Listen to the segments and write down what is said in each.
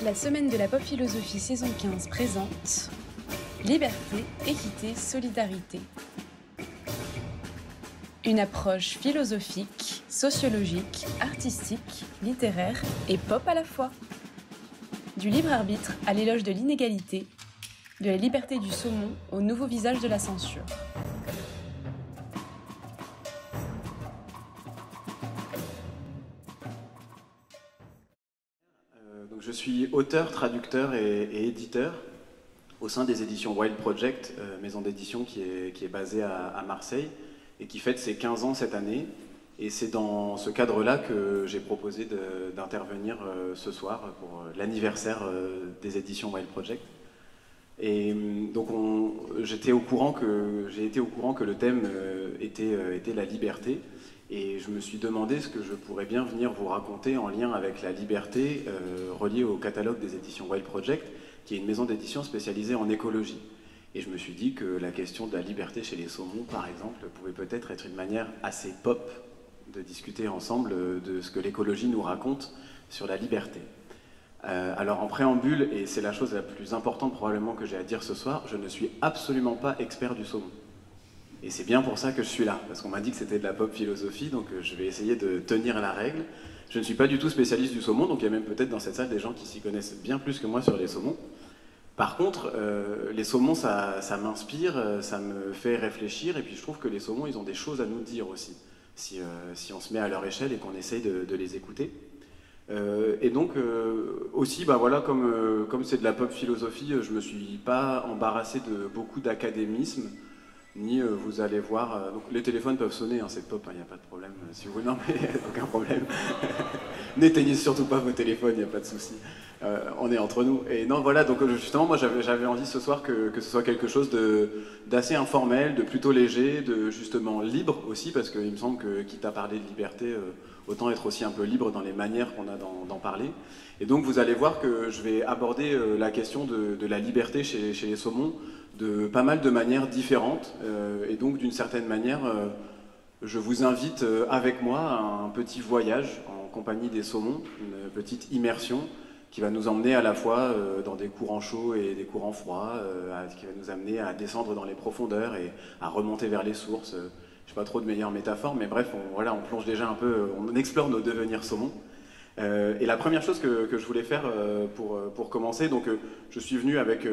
La semaine de la pop philosophie saison 15 présente Liberté, équité, solidarité. Une approche philosophique, sociologique, artistique, littéraire et pop à la fois. Du libre arbitre à l'éloge de l'inégalité, de la liberté du saumon au nouveau visage de la censure. Donc je suis auteur, traducteur et éditeur au sein des éditions Wild Project, maison d'édition qui est basée à Marseille et qui fête ses 15 ans cette année. Et c'est dans ce cadre-là que j'ai proposé d'intervenir ce soir pour l'anniversaire des éditions Wild Project. Et donc j'ai été au courant que le thème était la liberté. Et je me suis demandé ce que je pourrais bien venir vous raconter en lien avec la liberté reliée au catalogue des éditions Wild Project, qui est une maison d'édition spécialisée en écologie. Et je me suis dit que la question de la liberté chez les saumons, par exemple, pouvait peut-être être une manière assez pop de discuter ensemble de ce que l'écologie nous raconte sur la liberté. Alors en préambule, et c'est la chose la plus importante probablement que j'ai à dire ce soir, je ne suis absolument pas expert du saumon. Et c'est bien pour ça que je suis là, parce qu'on m'a dit que c'était de la pop philosophie, donc je vais essayer de tenir la règle. Je ne suis pas du tout spécialiste du saumon, donc il y a même peut-être dans cette salle des gens qui s'y connaissent bien plus que moi sur les saumons. Par contre, les saumons, ça m'inspire, ça me fait réfléchir, et puis je trouve que les saumons, ils ont des choses à nous dire aussi, si on se met à leur échelle et qu'on essaye de les écouter. Et donc, aussi, bah voilà, comme c'est de la pop philosophie, je ne me suis pas embarrassé de beaucoup d'académisme, ni vous allez voir... donc les téléphones peuvent sonner, hein, c'est pop, il n'y a pas de problème. Si vous... Non mais aucun problème. N'éteignez surtout pas vos téléphones, il n'y a pas de souci. On est entre nous. Et non, voilà, donc justement, moi j'avais envie ce soir que ce soit quelque chose d'assez informel, de plutôt léger, de justement libre aussi, parce qu'il me semble que, quitte à parler de liberté, autant être aussi un peu libre dans les manières qu'on a d'en parler. Et donc vous allez voir que je vais aborder la question de la liberté chez les saumons de pas mal de manières différentes. Et donc d'une certaine manière, je vous invite avec moi à un petit voyage en compagnie des saumons, une petite immersion qui va nous emmener à la fois dans des courants chauds et des courants froids, qui va nous amener à descendre dans les profondeurs et à remonter vers les sources. Je n'ai pas trop de meilleures métaphores, mais bref, voilà, on plonge déjà un peu, on explore nos devenirs saumons. Et la première chose que je voulais faire pour commencer, donc je suis venu avec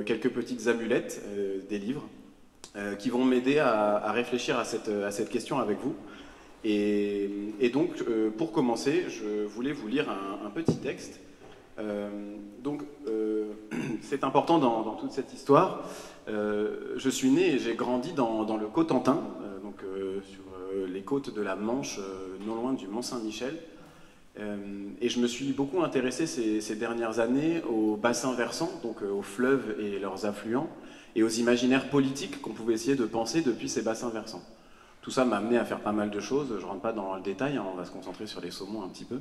quelques petites amulettes, des livres, qui vont m'aider à réfléchir à cette question avec vous. Et donc, pour commencer, je voulais vous lire un petit texte. C'est important dans toute cette histoire. Je suis né et j'ai grandi dans le Cotentin, sur les côtes de la Manche, non loin du Mont-Saint-Michel. Et je me suis beaucoup intéressé ces dernières années aux bassins versants, donc aux fleuves et leurs affluents, et aux imaginaires politiques qu'on pouvait essayer de penser depuis ces bassins versants. Tout ça m'a amené à faire pas mal de choses, je ne rentre pas dans le détail, hein, on va se concentrer sur les saumons un petit peu.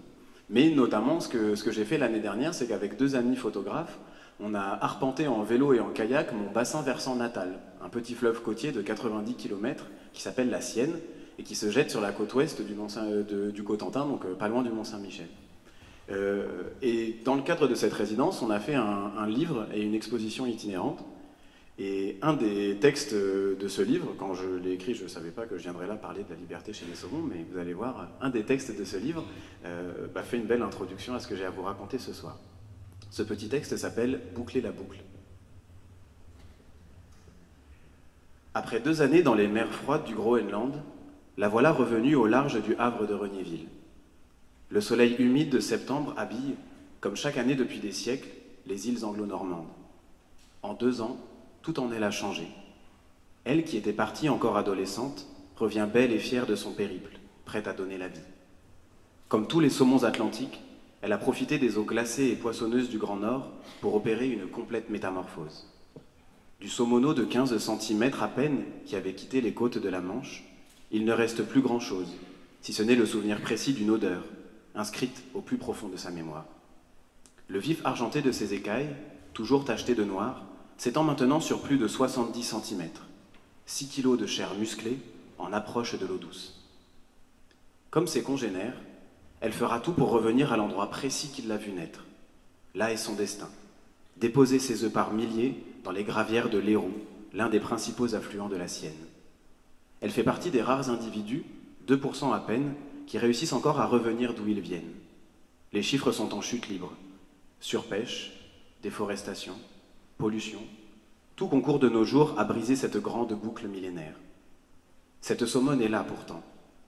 Mais notamment, ce que j'ai fait l'année dernière, c'est qu'avec 2 amis photographes, on a arpenté en vélo et en kayak mon bassin versant natal, un petit fleuve côtier de 90 km qui s'appelle la Sienne, et qui se jette sur la côte ouest du Cotentin, donc pas loin du Mont-Saint-Michel. Et dans le cadre de cette résidence, on a fait un livre et une exposition itinérante. Et un des textes de ce livre, quand je l'ai écrit, je ne savais pas que je viendrais là parler de la liberté chez les saumons, mais vous allez voir, un des textes de ce livre fait une belle introduction à ce que j'ai à vous raconter ce soir. Ce petit texte s'appelle « Boucler la boucle ». Après 2 années dans les mers froides du Groenland, la voilà revenue au large du havre de Regnéville. Le soleil humide de septembre habille, comme chaque année depuis des siècles, les îles anglo-normandes. En 2 ans, tout en elle a changé. Elle, qui était partie encore adolescente, revient belle et fière de son périple, prête à donner la vie. Comme tous les saumons atlantiques, elle a profité des eaux glacées et poissonneuses du Grand Nord pour opérer une complète métamorphose. Du saumono de 15 cm à peine, qui avait quitté les côtes de la Manche, il ne reste plus grand-chose, si ce n'est le souvenir précis d'une odeur, inscrite au plus profond de sa mémoire. Le vif argenté de ses écailles, toujours tacheté de noir, s'étend maintenant sur plus de 70 cm. 6 kilos de chair musclée en approche de l'eau douce. Comme ses congénères, elle fera tout pour revenir à l'endroit précis qui l'a vu naître. Là est son destin. Déposer ses œufs par milliers dans les gravières de l'Héroux, l'un des principaux affluents de la Sienne. Elle fait partie des rares individus, 2% à peine, qui réussissent encore à revenir d'où ils viennent. Les chiffres sont en chute libre. Surpêche, déforestation, pollution, tout concourt de nos jours à briser cette grande boucle millénaire. Cette saumone est là pourtant,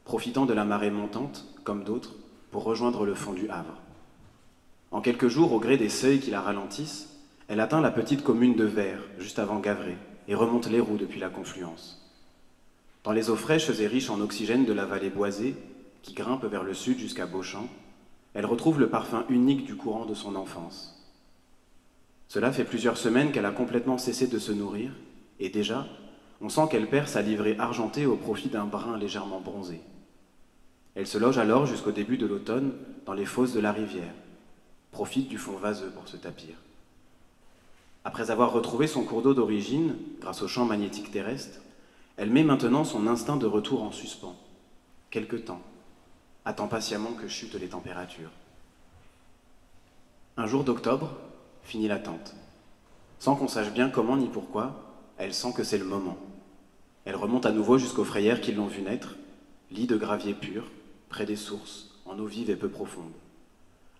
profitant de la marée montante, comme d'autres, pour rejoindre le fond du Havre. En quelques jours, au gré des seuils qui la ralentissent, elle atteint la petite commune de Vers, juste avant Gavray, et remonte l'Héroux depuis la confluence. Dans les eaux fraîches et riches en oxygène de la vallée boisée, qui grimpe vers le sud jusqu'à Beauchamp, elle retrouve le parfum unique du courant de son enfance. Cela fait plusieurs semaines qu'elle a complètement cessé de se nourrir, et déjà, on sent qu'elle perd sa livrée argentée au profit d'un brun légèrement bronzé. Elle se loge alors jusqu'au début de l'automne dans les fosses de la rivière, profite du fond vaseux pour se tapir. Après avoir retrouvé son cours d'eau d'origine, grâce au champ magnétique terrestre, elle met maintenant son instinct de retour en suspens. Quelque temps, attend patiemment que chutent les températures. Un jour d'octobre, finit l'attente. Sans qu'on sache bien comment ni pourquoi, elle sent que c'est le moment. Elle remonte à nouveau jusqu'aux frayères qui l'ont vue naître, lit de gravier pur, près des sources, en eau vive et peu profonde.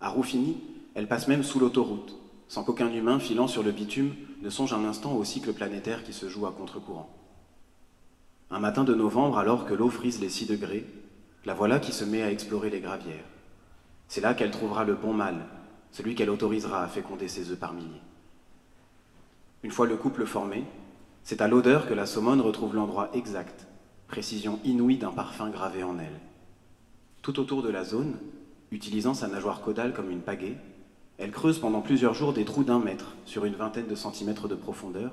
À Roufigny, elle passe même sous l'autoroute, sans qu'aucun humain filant sur le bitume ne songe un instant au cycle planétaire qui se joue à contre-courant. Un matin de novembre, alors que l'eau frise les 6 degrés, la voilà qui se met à explorer les gravières. C'est là qu'elle trouvera le bon mâle, celui qu'elle autorisera à féconder ses œufs par milliers. Une fois le couple formé, c'est à l'odeur que la saumone retrouve l'endroit exact, précision inouïe d'un parfum gravé en elle. Tout autour de la zone, utilisant sa nageoire caudale comme une pagaie, elle creuse pendant plusieurs jours des trous d'1 mètre sur une vingtaine de centimètres de profondeur,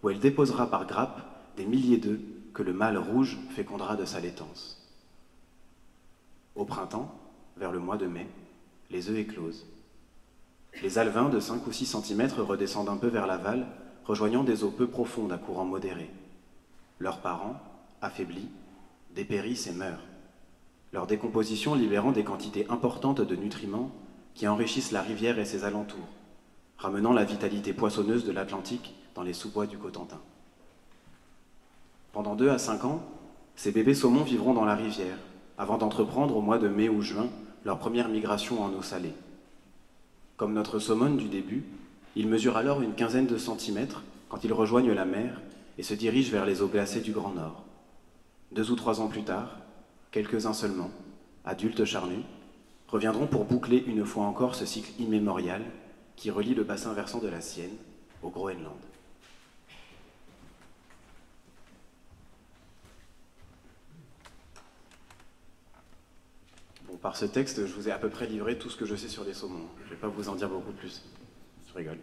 où elle déposera par grappes des milliers d'œufs que le mâle rouge fécondera de sa laitance. Au printemps, vers le mois de mai, les œufs éclosent. Les alevins de 5 ou 6 centimètres redescendent un peu vers l'aval, rejoignant des eaux peu profondes à courant modéré. Leurs parents, affaiblis, dépérissent et meurent, leur décomposition libérant des quantités importantes de nutriments qui enrichissent la rivière et ses alentours, ramenant la vitalité poissonneuse de l'Atlantique dans les sous-bois du Cotentin. Pendant 2 à 5 ans, ces bébés saumons vivront dans la rivière, avant d'entreprendre au mois de mai ou juin leur première migration en eau salée. Comme notre saumone du début, ils mesurent alors une quinzaine de centimètres quand ils rejoignent la mer et se dirigent vers les eaux glacées du Grand Nord. 2 ou 3 ans plus tard, quelques-uns seulement, adultes charnus, reviendront pour boucler une fois encore ce cycle immémorial qui relie le bassin versant de la Sienne au Groenland. Bon, par ce texte, je vous ai à peu près livré tout ce que je sais sur les saumons. Je ne vais pas vous en dire beaucoup plus. Je rigole.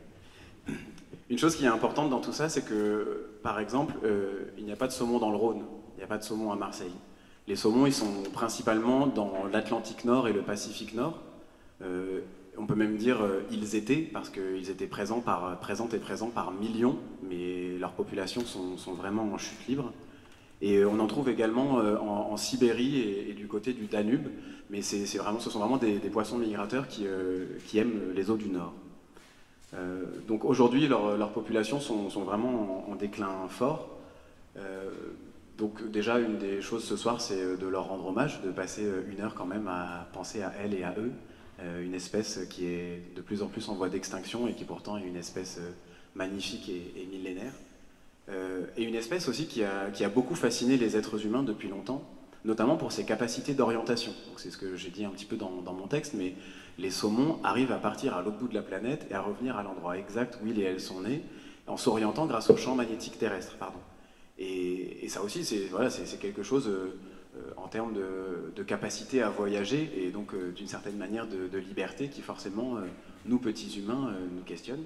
Une chose qui est importante dans tout ça, c'est que, par exemple, il n'y a pas de saumon dans le Rhône, il n'y a pas de saumon à Marseille. Les saumons, ils sont principalement dans l'Atlantique Nord et le Pacifique Nord. On peut même dire ils étaient, parce qu'ils étaient présents par millions, mais leurs populations sont vraiment en chute libre. Et on en trouve également en Sibérie et du côté du Danube, mais ce sont vraiment des poissons migrateurs qui aiment les eaux du Nord. Donc aujourd'hui, leurs populations sont vraiment en déclin fort. Donc déjà, une des choses ce soir, c'est de leur rendre hommage, de passer 1 heure quand même à penser à elles et à eux, une espèce qui est de plus en plus en voie d'extinction et qui pourtant est une espèce magnifique et millénaire. Et une espèce aussi qui a beaucoup fasciné les êtres humains depuis longtemps, notamment pour ses capacités d'orientation. C'est ce que j'ai dit un petit peu dans mon texte, mais les saumons arrivent à partir à l'autre bout de la planète et à revenir à l'endroit exact où ils et elles sont nés, en s'orientant grâce au champ magnétique terrestre. Et ça aussi, c'est quelque chose en termes de capacité à voyager et donc d'une certaine manière de liberté qui forcément, nous petits humains, nous questionne.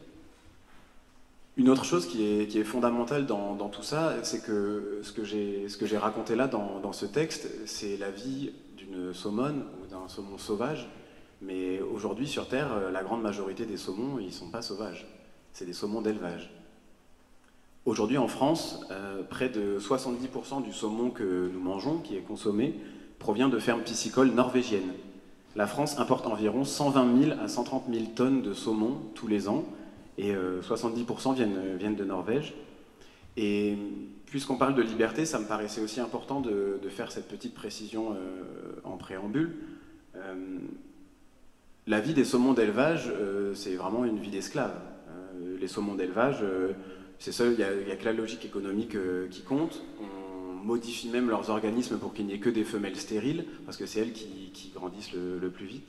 Une autre chose qui est fondamentale dans tout ça, c'est que ce que j'ai raconté là dans ce texte, c'est la vie d'une saumone ou d'un saumon sauvage. Mais aujourd'hui, sur Terre, la grande majorité des saumons, ils ne sont pas sauvages. C'est des saumons d'élevage. Aujourd'hui, en France, près de 70% du saumon que nous mangeons, qui est consommé, provient de fermes piscicoles norvégiennes. la France importe environ 120 000 à 130 000 tonnes de saumon tous les ans, et 70% viennent de Norvège. Et puisqu'on parle de liberté, ça me paraissait aussi important de faire cette petite précision en préambule. La vie des saumons d'élevage, c'est vraiment une vie d'esclave. Les saumons d'élevage, c'est seul, il n'y a que la logique économique qui compte. On modifie même leurs organismes pour qu'il n'y ait que des femelles stériles, parce que c'est elles qui grandissent le plus vite.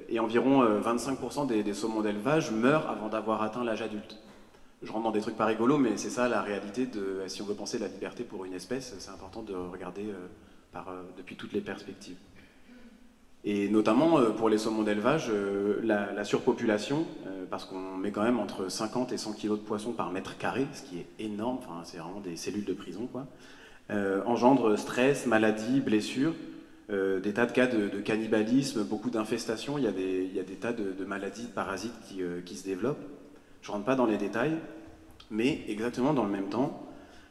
Et environ 25% des saumons d'élevage meurent avant d'avoir atteint l'âge adulte. Je rentre dans des trucs pas rigolos, mais c'est ça la réalité de si on veut penser la liberté pour une espèce, c'est important de regarder depuis toutes les perspectives. Et notamment pour les saumons d'élevage, la surpopulation, parce qu'on met quand même entre 50 et 100 kg de poissons par mètre carré, ce qui est énorme, enfin, c'est vraiment des cellules de prison, quoi, engendre stress, maladies, blessures, des tas de cas de cannibalisme, beaucoup d'infestations, il y a des tas de maladies, de parasites qui se développent. Je ne rentre pas dans les détails, mais exactement dans le même temps,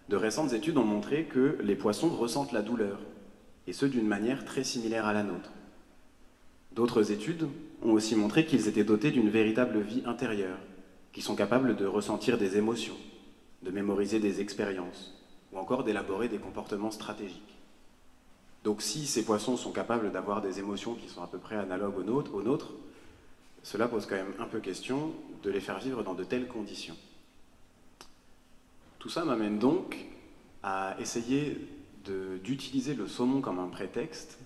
de récentes études ont montré que les poissons ressentent la douleur, et ce d'une manière très similaire à la nôtre. D'autres études ont aussi montré qu'ils étaient dotés d'une véritable vie intérieure, qu'ils sont capables de ressentir des émotions, de mémoriser des expériences, ou encore d'élaborer des comportements stratégiques. Donc si ces poissons sont capables d'avoir des émotions qui sont à peu près analogues aux nôtres, cela pose quand même un peu question de les faire vivre dans de telles conditions. Tout ça m'amène donc à essayer d'utiliser le saumon comme un prétexte,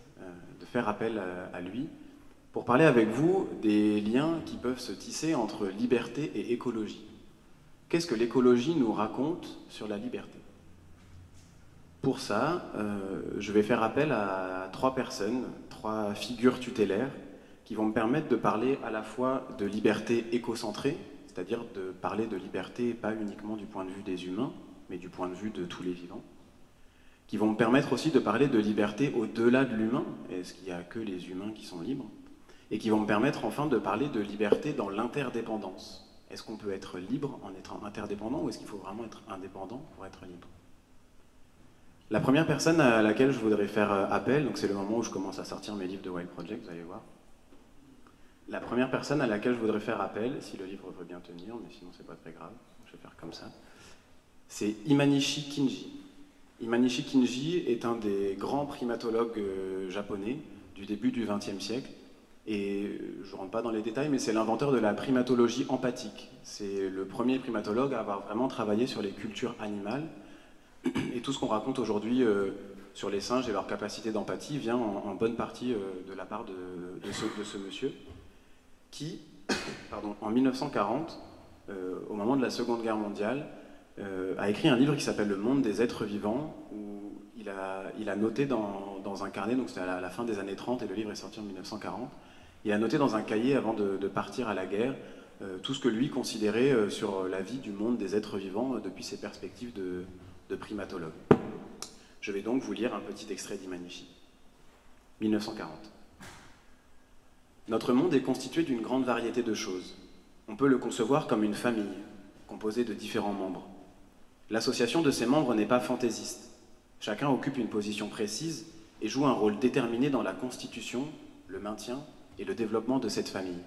de faire appel à lui, pour parler avec vous des liens qui peuvent se tisser entre liberté et écologie. Qu'est-ce que l'écologie nous raconte sur la liberté? Pour ça, je vais faire appel à 3 personnes, 3 figures tutélaires, qui vont me permettre de parler à la fois de liberté écocentrée, c'est-à-dire de parler de liberté pas uniquement du point de vue des humains, mais du point de vue de tous les vivants, qui vont me permettre aussi de parler de liberté au-delà de l'humain, est-ce qu'il n'y a que les humains qui sont libres, et qui vont me permettre enfin de parler de liberté dans l'interdépendance. Est-ce qu'on peut être libre en étant interdépendant, ou est-ce qu'il faut vraiment être indépendant pour être libre? La première personne à laquelle je voudrais faire appel, donc c'est le moment où je commence à sortir mes livres de Wild Project, vous allez voir. La première personne à laquelle je voudrais faire appel, si le livre veut bien tenir, mais sinon c'est pas très grave, je vais faire comme ça, c'est Imanishi Kinji. Imanishi Kinji est un des grands primatologues japonais du début du XXe siècle, et je ne rentre pas dans les détails, mais c'est l'inventeur de la primatologie empathique. C'est le premier primatologue à avoir vraiment travaillé sur les cultures animales, et tout ce qu'on raconte aujourd'hui sur les singes et leur capacité d'empathie vient en bonne partie de la part de ce monsieur, qui, en 1940, au moment de la Seconde Guerre mondiale, a écrit un livre qui s'appelle Le monde des êtres vivants, où il a noté dans un carnet, donc c'était à la fin des années 30 et le livre est sorti en 1940, il a noté dans un cahier avant de partir à la guerre tout ce que lui considérait sur la vie du monde des êtres vivants depuis ses perspectives de primatologue. Je vais donc vous lire un petit extrait d'Imanishi. 1940. Notre monde est constitué d'une grande variété de choses. On peut le concevoir comme une famille, composée de différents membres. L'association de ces membres n'est pas fantaisiste. Chacun occupe une position précise et joue un rôle déterminé dans la constitution, le maintien et le développement de cette famille.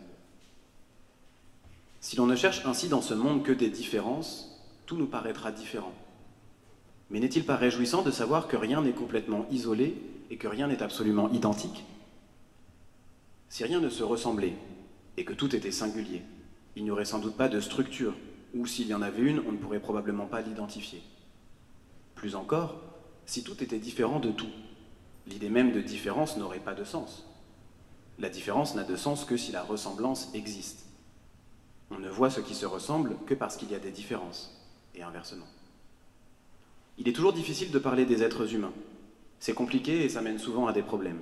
Si l'on ne cherche ainsi dans ce monde que des différences, tout nous paraîtra différent. Mais n'est-il pas réjouissant de savoir que rien n'est complètement isolé et que rien n'est absolument identique? Si rien ne se ressemblait et que tout était singulier, il n'y aurait sans doute pas de structure, ou s'il y en avait une, on ne pourrait probablement pas l'identifier. Plus encore, si tout était différent de tout, l'idée même de différence n'aurait pas de sens. La différence n'a de sens que si la ressemblance existe. On ne voit ce qui se ressemble que parce qu'il y a des différences, et inversement. Il est toujours difficile de parler des êtres humains. C'est compliqué et ça mène souvent à des problèmes.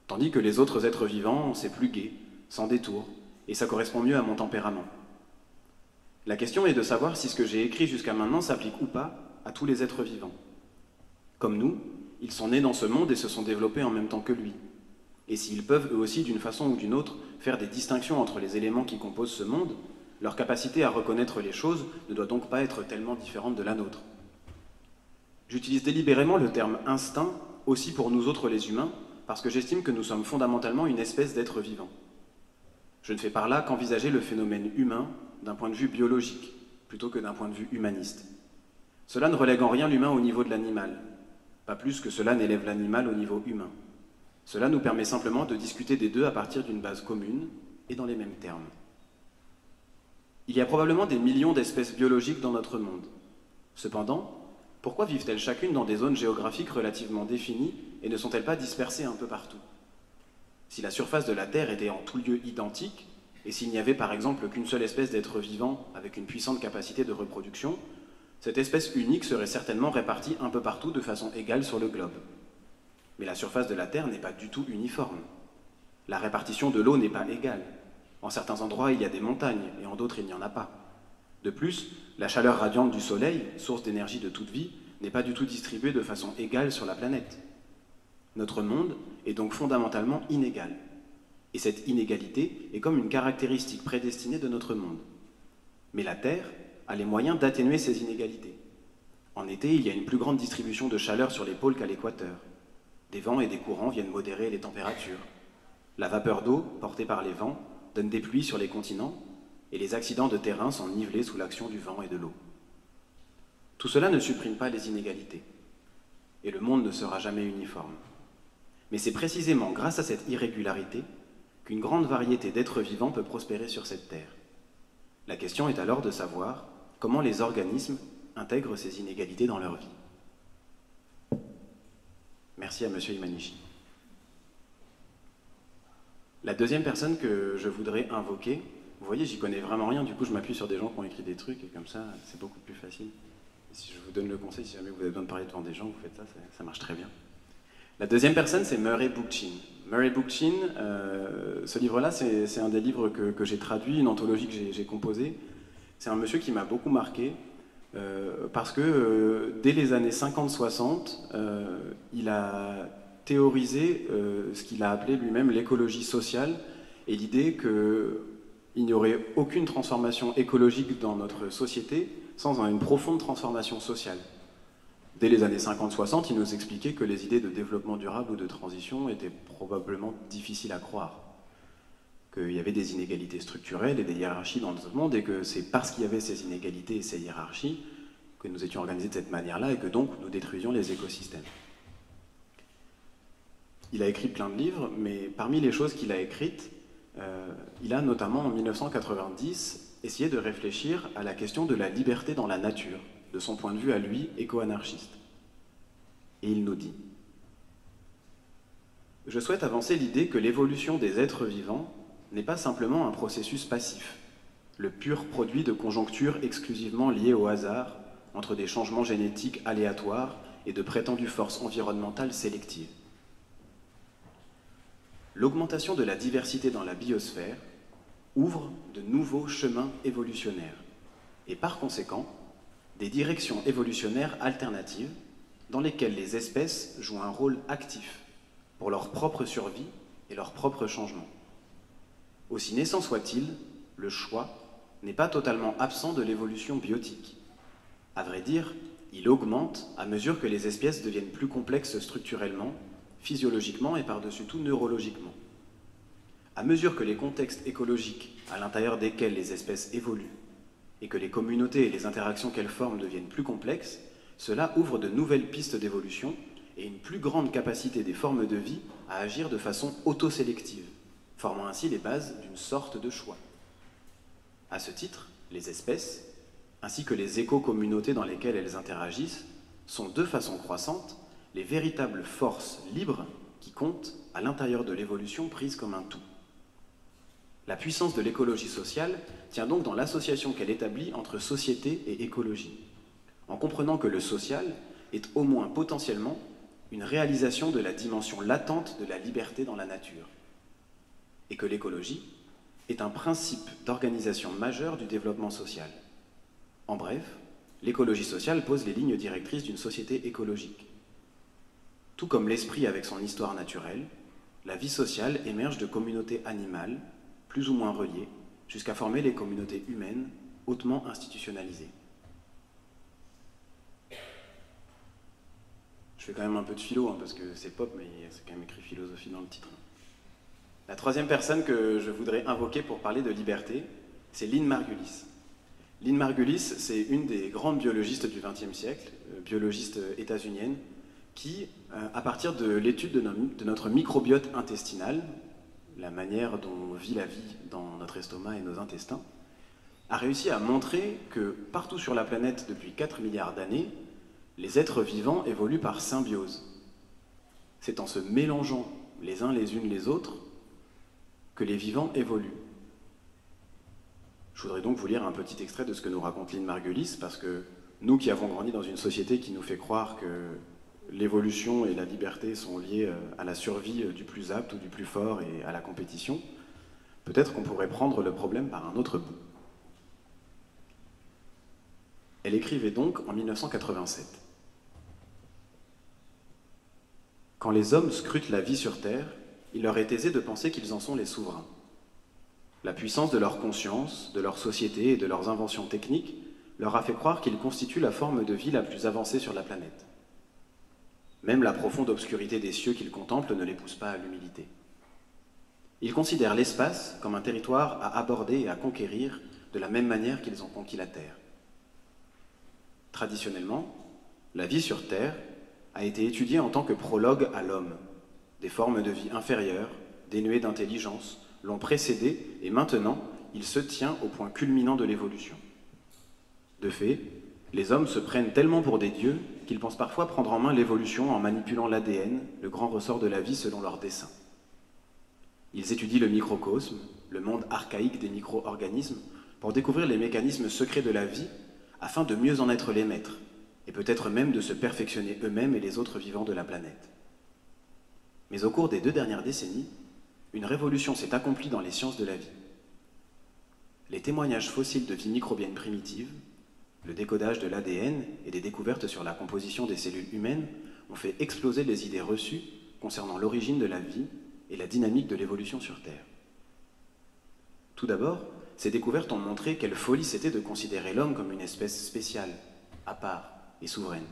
Tandis que les autres êtres vivants, c'est plus gai, sans détour, et ça correspond mieux à mon tempérament. La question est de savoir si ce que j'ai écrit jusqu'à maintenant s'applique ou pas à tous les êtres vivants. Comme nous, ils sont nés dans ce monde et se sont développés en même temps que lui. Et s'ils peuvent eux aussi, d'une façon ou d'une autre, faire des distinctions entre les éléments qui composent ce monde, leur capacité à reconnaître les choses ne doit donc pas être tellement différente de la nôtre. J'utilise délibérément le terme instinct aussi pour nous autres les humains, parce que j'estime que nous sommes fondamentalement une espèce d'être vivant. Je ne fais par là qu'envisager le phénomène humain d'un point de vue biologique, plutôt que d'un point de vue humaniste. Cela ne relègue en rien l'humain au niveau de l'animal, pas plus que cela n'élève l'animal au niveau humain. Cela nous permet simplement de discuter des deux à partir d'une base commune et dans les mêmes termes. Il y a probablement des millions d'espèces biologiques dans notre monde. Cependant, pourquoi vivent-elles chacune dans des zones géographiques relativement définies et ne sont-elles pas dispersées un peu partout? Si la surface de la Terre était en tout lieu identique, et s'il n'y avait par exemple qu'une seule espèce d'être vivant avec une puissante capacité de reproduction, cette espèce unique serait certainement répartie un peu partout de façon égale sur le globe. Mais la surface de la Terre n'est pas du tout uniforme. La répartition de l'eau n'est pas égale. En certains endroits, il y a des montagnes, et en d'autres, il n'y en a pas. De plus, la chaleur radiante du Soleil, source d'énergie de toute vie, n'est pas du tout distribuée de façon égale sur la planète. Notre monde est donc fondamentalement inégal. Et cette inégalité est comme une caractéristique prédestinée de notre monde. Mais la Terre a les moyens d'atténuer ces inégalités. En été, il y a une plus grande distribution de chaleur sur les pôles qu'à l'équateur. Des vents et des courants viennent modérer les températures. La vapeur d'eau, portée par les vents, donne des pluies sur les continents, et les accidents de terrain sont nivelés sous l'action du vent et de l'eau. Tout cela ne supprime pas les inégalités, et le monde ne sera jamais uniforme. Mais c'est précisément grâce à cette irrégularité qu'une grande variété d'êtres vivants peut prospérer sur cette terre. La question est alors de savoir comment les organismes intègrent ces inégalités dans leur vie. Merci à Monsieur Imanishi. La deuxième personne que je voudrais invoquer, vous voyez, j'y connais vraiment rien, du coup je m'appuie sur des gens qui ont écrit des trucs, et comme ça, c'est beaucoup plus facile. Et si je vous donne le conseil, si jamais vous avez besoin de parler devant des gens, vous faites ça, ça marche très bien. La deuxième personne, c'est Murray Bookchin. Murray Bookchin, ce livre-là, c'est un des livres que j'ai traduit, une anthologie que j'ai composée. C'est un monsieur qui m'a beaucoup marqué, parce que dès les années 50-60, il a théorisé ce qu'il a appelé lui-même l'écologie sociale, et l'idée qu'il n'y aurait aucune transformation écologique dans notre société sans une profonde transformation sociale. Dès les années 50-60, il nous expliquait que les idées de développement durable ou de transition étaient probablement difficiles à croire, qu'il y avait des inégalités structurelles et des hiérarchies dans notre monde, et que c'est parce qu'il y avait ces inégalités et ces hiérarchies que nous étions organisés de cette manière-là, et que donc nous détruisions les écosystèmes. Il a écrit plein de livres, mais parmi les choses qu'il a écrites, il a notamment en 1990 essayé de réfléchir à la question de la liberté dans la nature, de son point de vue à lui, éco-anarchiste. Et il nous dit: « Je souhaite avancer l'idée que l'évolution des êtres vivants n'est pas simplement un processus passif, le pur produit de conjonctures exclusivement liées au hasard, entre des changements génétiques aléatoires et de prétendues forces environnementales sélectives. L'augmentation de la diversité dans la biosphère ouvre de nouveaux chemins évolutionnaires, et par conséquent, des directions évolutionnaires alternatives dans lesquelles les espèces jouent un rôle actif pour leur propre survie et leur propre changement. Aussi naissant soit-il, le choix n'est pas totalement absent de l'évolution biotique. À vrai dire, il augmente à mesure que les espèces deviennent plus complexes structurellement, physiologiquement et par-dessus tout neurologiquement. À mesure que les contextes écologiques à l'intérieur desquels les espèces évoluent et que les communautés et les interactions qu'elles forment deviennent plus complexes, cela ouvre de nouvelles pistes d'évolution et une plus grande capacité des formes de vie à agir de façon autosélective, formant ainsi les bases d'une sorte de choix. À ce titre, les espèces, ainsi que les éco-communautés dans lesquelles elles interagissent, sont de façon croissante les véritables forces libres qui comptent à l'intérieur de l'évolution prise comme un tout. La puissance de l'écologie sociale tient donc dans l'association qu'elle établit entre société et écologie, en comprenant que le social est au moins potentiellement une réalisation de la dimension latente de la liberté dans la nature, et que l'écologie est un principe d'organisation majeure du développement social. En bref, l'écologie sociale pose les lignes directrices d'une société écologique. Tout comme l'esprit avec son histoire naturelle, la vie sociale émerge de communautés animales, plus ou moins reliées, jusqu'à former les communautés humaines hautement institutionnalisées. Je fais quand même un peu de philo, hein, parce que c'est pop, mais c'est quand même écrit philosophie dans le titre. La troisième personne que je voudrais invoquer pour parler de liberté, c'est Lynn Margulis. Lynn Margulis, c'est une des grandes biologistes du XXe siècle, biologiste états-unienne, qui, à partir de l'étude de notre microbiote intestinal, la manière dont vit la vie dans notre estomac et nos intestins, a réussi à montrer que partout sur la planète depuis 4 milliards d'années, les êtres vivants évoluent par symbiose. C'est en se mélangeant les uns les unes les autres que les vivants évoluent. Je voudrais donc vous lire un petit extrait de ce que nous raconte Lynn Margulis, parce que nous qui avons grandi dans une société qui nous fait croire que l'évolution et la liberté sont liées à la survie du plus apte ou du plus fort et à la compétition, peut-être qu'on pourrait prendre le problème par un autre bout. Elle écrivait donc en 1987. Quand les hommes scrutent la vie sur Terre, il leur est aisé de penser qu'ils en sont les souverains. La puissance de leur conscience, de leur société et de leurs inventions techniques leur a fait croire qu'ils constituent la forme de vie la plus avancée sur la planète. Même la profonde obscurité des cieux qu'ils contemplent ne les pousse pas à l'humilité. Ils considèrent l'espace comme un territoire à aborder et à conquérir de la même manière qu'ils ont conquis la Terre. Traditionnellement, la vie sur Terre a été étudiée en tant que prologue à l'homme. Des formes de vie inférieures, dénuées d'intelligence, l'ont précédé et maintenant, il se tient au point culminant de l'évolution. De fait, les hommes se prennent tellement pour des dieux qu'ils pensent parfois prendre en main l'évolution en manipulant l'ADN, le grand ressort de la vie selon leur dessein. Ils étudient le microcosme, le monde archaïque des micro-organismes, pour découvrir les mécanismes secrets de la vie afin de mieux en être les maîtres, et peut-être même de se perfectionner eux-mêmes et les autres vivants de la planète. Mais au cours des 2 dernières décennies, une révolution s'est accomplie dans les sciences de la vie. Les témoignages fossiles de vie microbienne primitive, le décodage de l'ADN et des découvertes sur la composition des cellules humaines ont fait exploser les idées reçues concernant l'origine de la vie et la dynamique de l'évolution sur Terre. Tout d'abord, ces découvertes ont montré quelle folie c'était de considérer l'homme comme une espèce spéciale, à part et souveraine.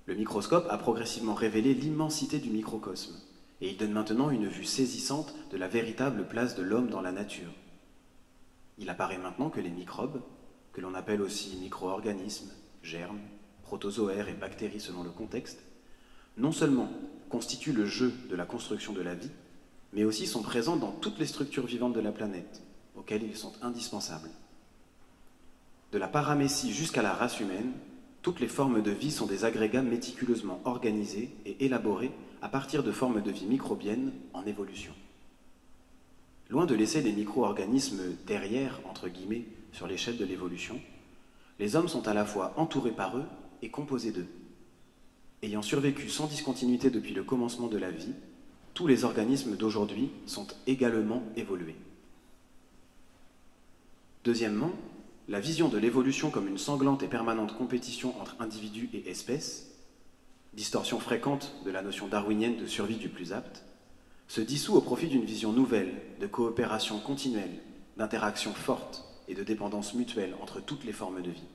Le microscope a progressivement révélé l'immensité du microcosme, et il donne maintenant une vue saisissante de la véritable place de l'homme dans la nature. Il apparaît maintenant que les microbes, que l'on appelle aussi micro-organismes, germes, protozoaires et bactéries selon le contexte, non seulement constituent le jeu de la construction de la vie, mais aussi sont présents dans toutes les structures vivantes de la planète, auxquelles ils sont indispensables. De la paramécie jusqu'à la race humaine, toutes les formes de vie sont des agrégats méticuleusement organisés et élaborés à partir de formes de vie microbiennes en évolution. Loin de laisser les micro-organismes derrière, entre guillemets, sur l'échelle de l'évolution, les hommes sont à la fois entourés par eux et composés d'eux. Ayant survécu sans discontinuité depuis le commencement de la vie, tous les organismes d'aujourd'hui sont également évolués. Deuxièmement, la vision de l'évolution comme une sanglante et permanente compétition entre individus et espèces, distorsion fréquente de la notion darwinienne de survie du plus apte, se dissout au profit d'une vision nouvelle de coopération continuelle, d'interaction forte et de dépendance mutuelle entre toutes les formes de vie.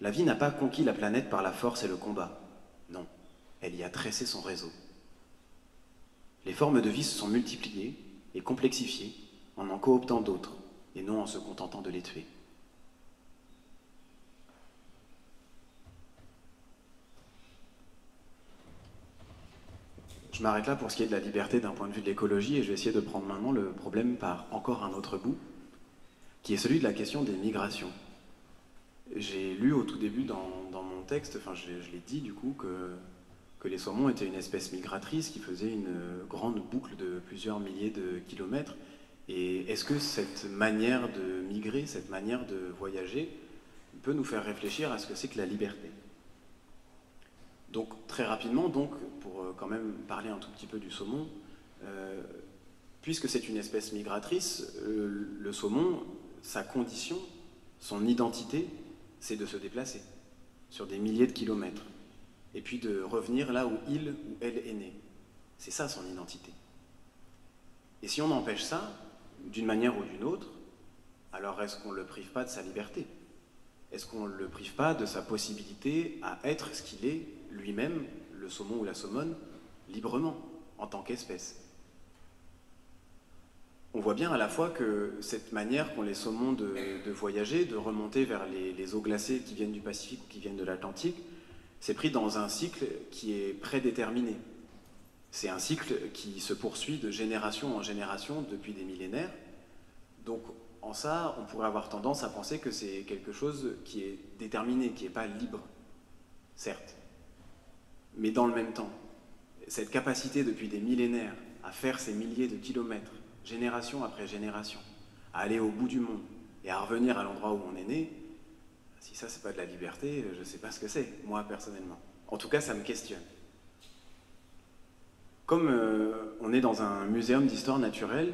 La vie n'a pas conquis la planète par la force et le combat. Non, elle y a tressé son réseau. Les formes de vie se sont multipliées et complexifiées en cooptant d'autres, et non en se contentant de les tuer. Je m'arrête là pour ce qui est de la liberté d'un point de vue de l'écologie, et je vais essayer de prendre maintenant le problème par encore un autre bout, qui est celui de la question des migrations. J'ai lu au tout début dans mon texte, enfin je l'ai dit du coup, que les saumons étaient une espèce migratrice qui faisait une grande boucle de plusieurs milliers de kilomètres. Et est-ce que cette manière de migrer, cette manière de voyager, peut nous faire réfléchir à ce que c'est que la liberté? Donc très rapidement, donc, pour quand même parler un tout petit peu du saumon, puisque c'est une espèce migratrice, le saumon, sa condition, son identité, c'est de se déplacer sur des milliers de kilomètres, et puis de revenir là où il ou elle est né. C'est ça son identité. Et si on empêche ça, d'une manière ou d'une autre, alors est-ce qu'on ne le prive pas de sa liberté? Est-ce qu'on ne le prive pas de sa possibilité à être ce qu'il est lui-même, le saumon ou la saumone, librement, en tant qu'espèce. On voit bien à la fois que cette manière qu'ont les saumons de voyager, de remonter vers les eaux glacées qui viennent du Pacifique ou qui viennent de l'Atlantique, c'est pris dans un cycle qui est prédéterminé. C'est un cycle qui se poursuit de génération en génération depuis des millénaires. Donc en ça, on pourrait avoir tendance à penser que c'est quelque chose qui est déterminé, qui n'est pas libre, certes. Mais dans le même temps, cette capacité depuis des millénaires à faire ces milliers de kilomètres, génération après génération, à aller au bout du monde et à revenir à l'endroit où on est né, si ça c'est pas de la liberté, je ne sais pas ce que c'est, moi personnellement. En tout cas, ça me questionne. Comme on est dans un muséum d'histoire naturelle,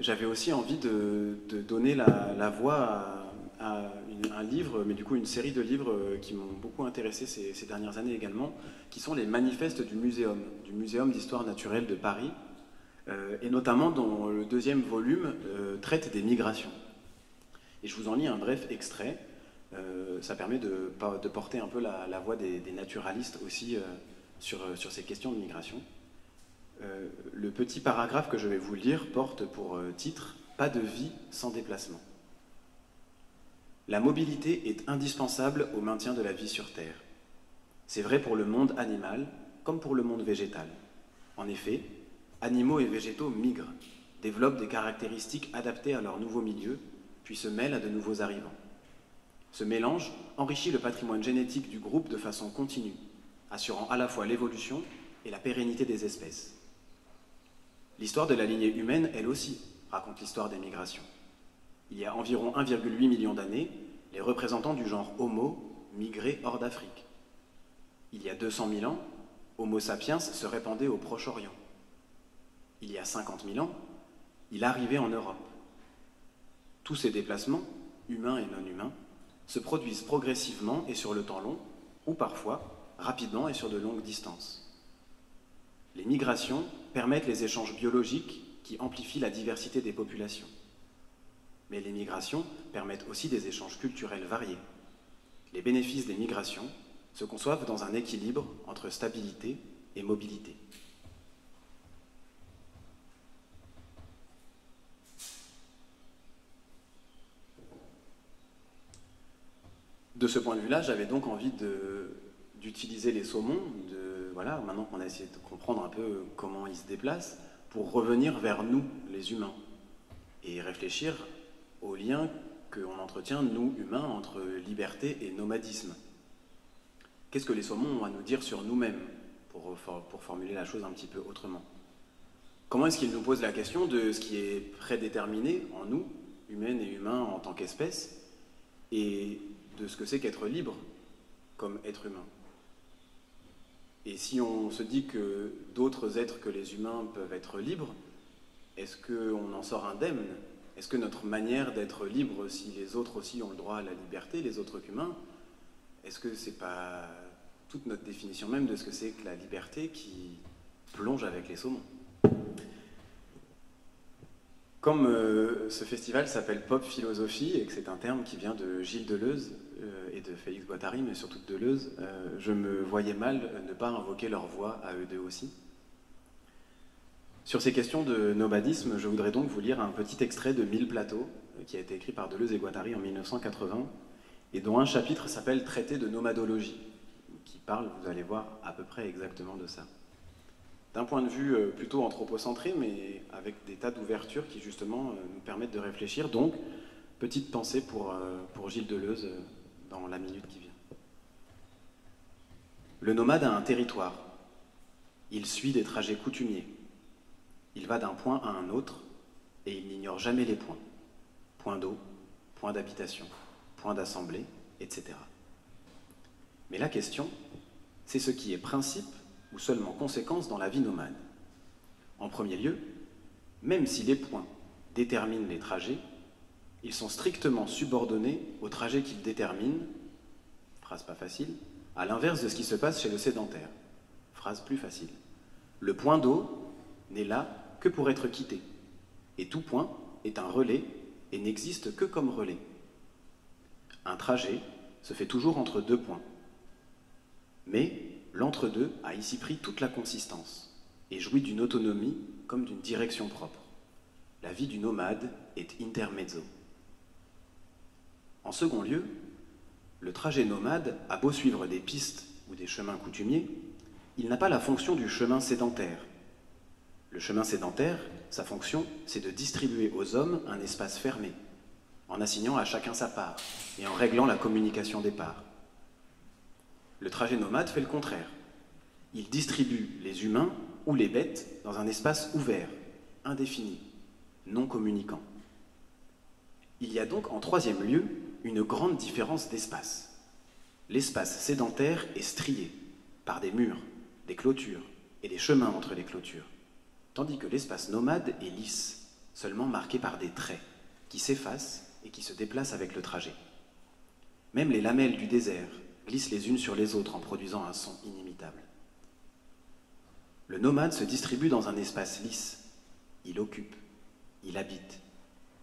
j'avais aussi envie de donner la voix à un livre, mais du coup une série de livres qui m'ont beaucoup intéressé ces dernières années également, qui sont les manifestes du Muséum d'histoire naturelle de Paris, et notamment dont le deuxième volume traite des migrations. Et je vous en lis un bref extrait, ça permet de porter un peu la voix des naturalistes aussi sur ces questions de migration. Le petit paragraphe que je vais vous lire porte pour titre « Pas de vie sans déplacement ». La mobilité est indispensable au maintien de la vie sur Terre. C'est vrai pour le monde animal comme pour le monde végétal. En effet, animaux et végétaux migrent, développent des caractéristiques adaptées à leur nouveau milieu, puis se mêlent à de nouveaux arrivants. Ce mélange enrichit le patrimoine génétique du groupe de façon continue, assurant à la fois l'évolution et la pérennité des espèces. L'histoire de la lignée humaine, elle aussi, raconte l'histoire des migrations. Il y a environ 1,8 million d'années, les représentants du genre Homo migraient hors d'Afrique. Il y a 200 000 ans, Homo sapiens se répandait au Proche-Orient. Il y a 50 000 ans, il arrivait en Europe. Tous ces déplacements, humains et non humains, se produisent progressivement et sur le temps long, ou parfois rapidement et sur de longues distances. Les migrations permettent les échanges biologiques qui amplifient la diversité des populations. Mais les migrations permettent aussi des échanges culturels variés. Les bénéfices des migrations se conçoivent dans un équilibre entre stabilité et mobilité. De ce point de vue-là, j'avais donc envie d'utiliser les saumons, voilà, maintenant qu'on a essayé de comprendre un peu comment ils se déplacent, pour revenir vers nous, les humains, et réfléchir au lien qu'on entretient, nous, humains, entre liberté et nomadisme. Qu'est-ce que les saumons ont à nous dire sur nous-mêmes, pour formuler la chose un petit peu autrement? Comment est-ce qu'ils nous posent la question de ce qui est prédéterminé en nous, humaines et humains en tant qu'espèces, et de ce que c'est qu'être libre comme être humain? Et si on se dit que d'autres êtres que les humains peuvent être libres, est-ce qu'on en sort indemne? Est-ce que notre manière d'être libre, si les autres aussi ont le droit à la liberté, les autres qu'humains, est-ce que c'est pas toute notre définition même de ce que c'est que la liberté qui plonge avec les saumons? Comme ce festival s'appelle Pop Philosophie et que c'est un terme qui vient de Gilles Deleuze et de Félix Guattari, mais surtout de Deleuze, je me voyais mal ne pas invoquer leur voix à eux deux aussi. Sur ces questions de nomadisme, je voudrais donc vous lire un petit extrait de Mille plateaux, qui a été écrit par Deleuze et Guattari en 1980, et dont un chapitre s'appelle Traité de nomadologie, qui parle, vous allez voir, à peu près exactement de ça. D'un point de vue plutôt anthropocentré, mais avec des tas d'ouvertures qui justement nous permettent de réfléchir. Donc, petite pensée pour Gilles Deleuze dans la minute qui vient. Le nomade a un territoire. Il suit des trajets coutumiers. Il va d'un point à un autre et il n'ignore jamais les points. Point d'eau, point d'habitation, point d'assemblée, etc. Mais la question, c'est ce qui est principe ou seulement conséquence dans la vie nomade. En premier lieu, même si les points déterminent les trajets, ils sont strictement subordonnés aux trajets qu'ils déterminent, phrase pas facile, à l'inverse de ce qui se passe chez le sédentaire, phrase plus facile. Le point d'eau n'est là que pour être quitté, et tout point est un relais et n'existe que comme relais. Un trajet se fait toujours entre deux points, mais l'entre-deux a ici pris toute la consistance et jouit d'une autonomie comme d'une direction propre. La vie du nomade est intermezzo. En second lieu, le trajet nomade a beau suivre des pistes ou des chemins coutumiers, il n'a pas la fonction du chemin sédentaire. Le chemin sédentaire, sa fonction, c'est de distribuer aux hommes un espace fermé, en assignant à chacun sa part et en réglant la communication des parts. Le trajet nomade fait le contraire. Il distribue les humains ou les bêtes dans un espace ouvert, indéfini, non communicant. Il y a donc en troisième lieu une grande différence d'espace. L'espace sédentaire est strié par des murs, des clôtures et des chemins entre les clôtures, tandis que l'espace nomade est lisse, seulement marqué par des traits qui s'effacent et qui se déplacent avec le trajet. Même les lamelles du désert glissent les unes sur les autres en produisant un son inimitable. Le nomade se distribue dans un espace lisse. Il occupe, il habite,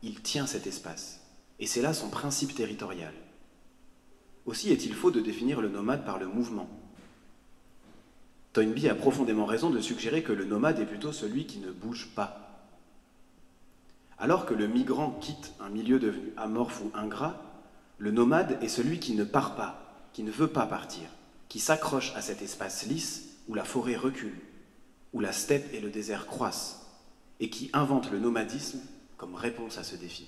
il tient cet espace, et c'est là son principe territorial. Aussi est-il faux de définir le nomade par le mouvement. Toynbee a profondément raison de suggérer que le nomade est plutôt celui qui ne bouge pas. Alors que le migrant quitte un milieu devenu amorphe ou ingrat, le nomade est celui qui ne part pas, qui ne veut pas partir, qui s'accroche à cet espace lisse où la forêt recule, où la steppe et le désert croissent, et qui invente le nomadisme comme réponse à ce défi.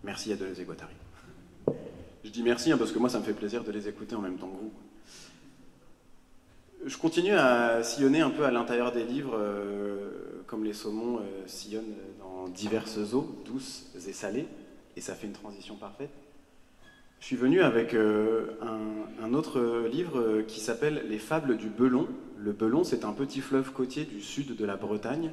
Merci à Deleuze et Guattari. Je dis merci parce que moi ça me fait plaisir de les écouter en même temps que vous. Je continue à sillonner un peu à l'intérieur des livres, comme les saumons sillonnent dans diverses eaux, douces et salées, et ça fait une transition parfaite. Je suis venu avec un autre livre qui s'appelle Les Fables du Belon. Le Belon, c'est un petit fleuve côtier du sud de la Bretagne,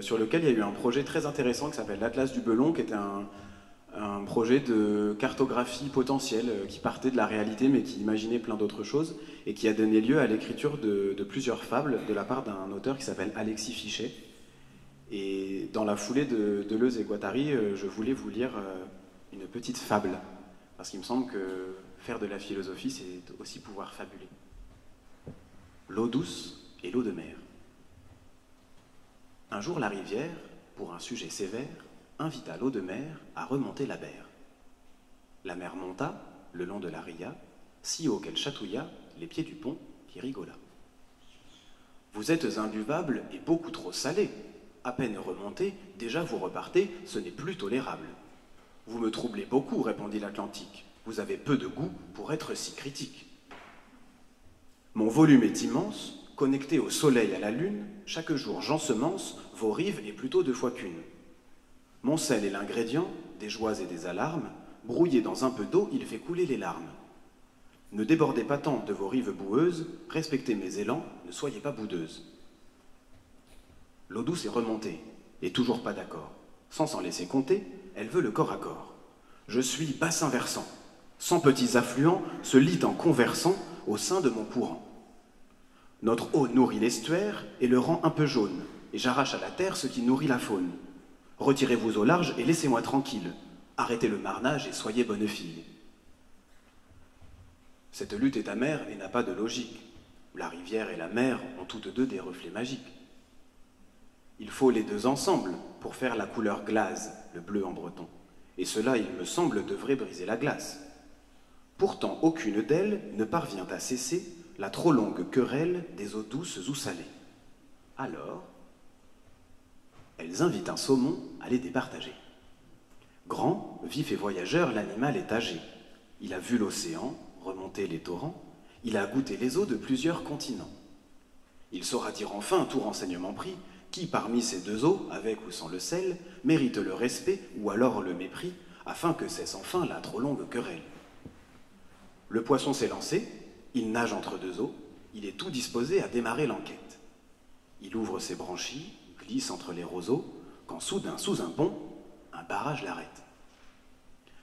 sur lequel il y a eu un projet très intéressant qui s'appelle l'Atlas du Belon, qui était un projet de cartographie potentielle qui partait de la réalité mais qui imaginait plein d'autres choses et qui a donné lieu à l'écriture de plusieurs fables de la part d'un auteur qui s'appelle Alexis Fichet. Et dans la foulée de Deleuze et Guattari, je voulais vous lire une petite fable, parce qu'il me semble que faire de la philosophie, c'est aussi pouvoir fabuler. L'eau douce et l'eau de mer. Un jour, la rivière, pour un sujet sévère, invita l'eau de mer à remonter la berre. La mer monta, le long de la ria, si haut qu'elle chatouilla les pieds du pont qui rigola. « Vous êtes imbuvable et beaucoup trop salé. À peine remonté, déjà vous repartez, ce n'est plus tolérable. »« Vous me troublez beaucoup, répondit l'Atlantique. Vous avez peu de goût pour être si critique. »« Mon volume est immense, connecté au soleil, à la lune, chaque jour j'ensemence vos rives et plutôt 2 fois qu'une. Mon sel est l'ingrédient des joies et des alarmes, brouillé dans un peu d'eau, il fait couler les larmes. Ne débordez pas tant de vos rives boueuses, respectez mes élans, ne soyez pas boudeuse. » L'eau douce est remontée, et toujours pas d'accord. Sans s'en laisser compter, elle veut le corps à corps. Je suis bassin versant. 100 petits affluents se lient en conversant au sein de mon courant. Notre eau nourrit l'estuaire et le rend un peu jaune, et j'arrache à la terre ce qui nourrit la faune. Retirez-vous au large et laissez-moi tranquille. Arrêtez le marnage et soyez bonne fille. Cette lutte est amère et n'a pas de logique. La rivière et la mer ont toutes deux des reflets magiques. Il faut les deux ensemble pour faire la couleur glace, le bleu en breton. Et cela, il me semble, devrait briser la glace. Pourtant, aucune d'elles ne parvient à cesser la trop longue querelle des eaux douces ou salées. Alors, elles invitent un saumon à les départager. Grand, vif et voyageur, l'animal est âgé. Il a vu l'océan, remonter les torrents, il a goûté les eaux de plusieurs continents. Il saura dire enfin, tout renseignement pris, qui parmi ces deux eaux, avec ou sans le sel, mérite le respect ou alors le mépris, afin que cesse enfin la trop longue querelle. Le poisson s'est lancé, il nage entre deux eaux, il est tout disposé à démarrer l'enquête. Il ouvre ses branchies, glisse entre les roseaux, quand soudain, sous un pont, un barrage l'arrête.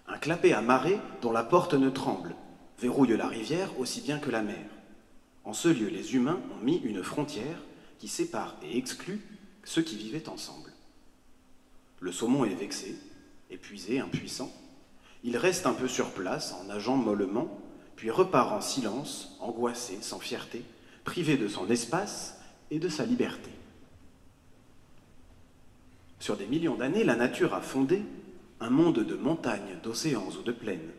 Un clapet à marée dont la porte ne tremble, verrouille la rivière aussi bien que la mer. En ce lieu, les humains ont mis une frontière qui sépare et exclut ceux qui vivaient ensemble. Le saumon est vexé, épuisé, impuissant. Il reste un peu sur place, en nageant mollement, puis repart en silence, angoissé, sans fierté, privé de son espace et de sa liberté. Sur des millions d'années, la nature a fondé un monde de montagnes, d'océans ou de plaines,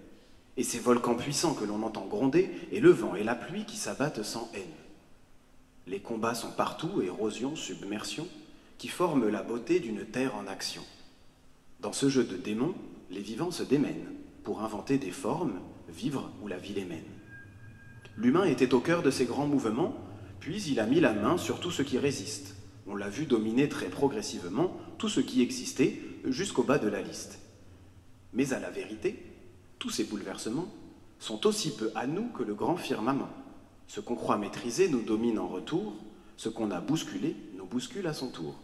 et ces volcans puissants que l'on entend gronder, et le vent et la pluie qui s'abattent sans haine. Les combats sont partout, érosion, submersion, qui forment la beauté d'une terre en action. Dans ce jeu de démons, les vivants se démènent pour inventer des formes, vivre où la vie les mène. L'humain était au cœur de ces grands mouvements, puis il a mis la main sur tout ce qui résiste. On l'a vu dominer très progressivement tout ce qui existait jusqu'au bas de la liste. Mais à la vérité, tous ces bouleversements sont aussi peu à nous que le grand firmament. Ce qu'on croit maîtriser nous domine en retour, ce qu'on a bousculé nous bouscule à son tour.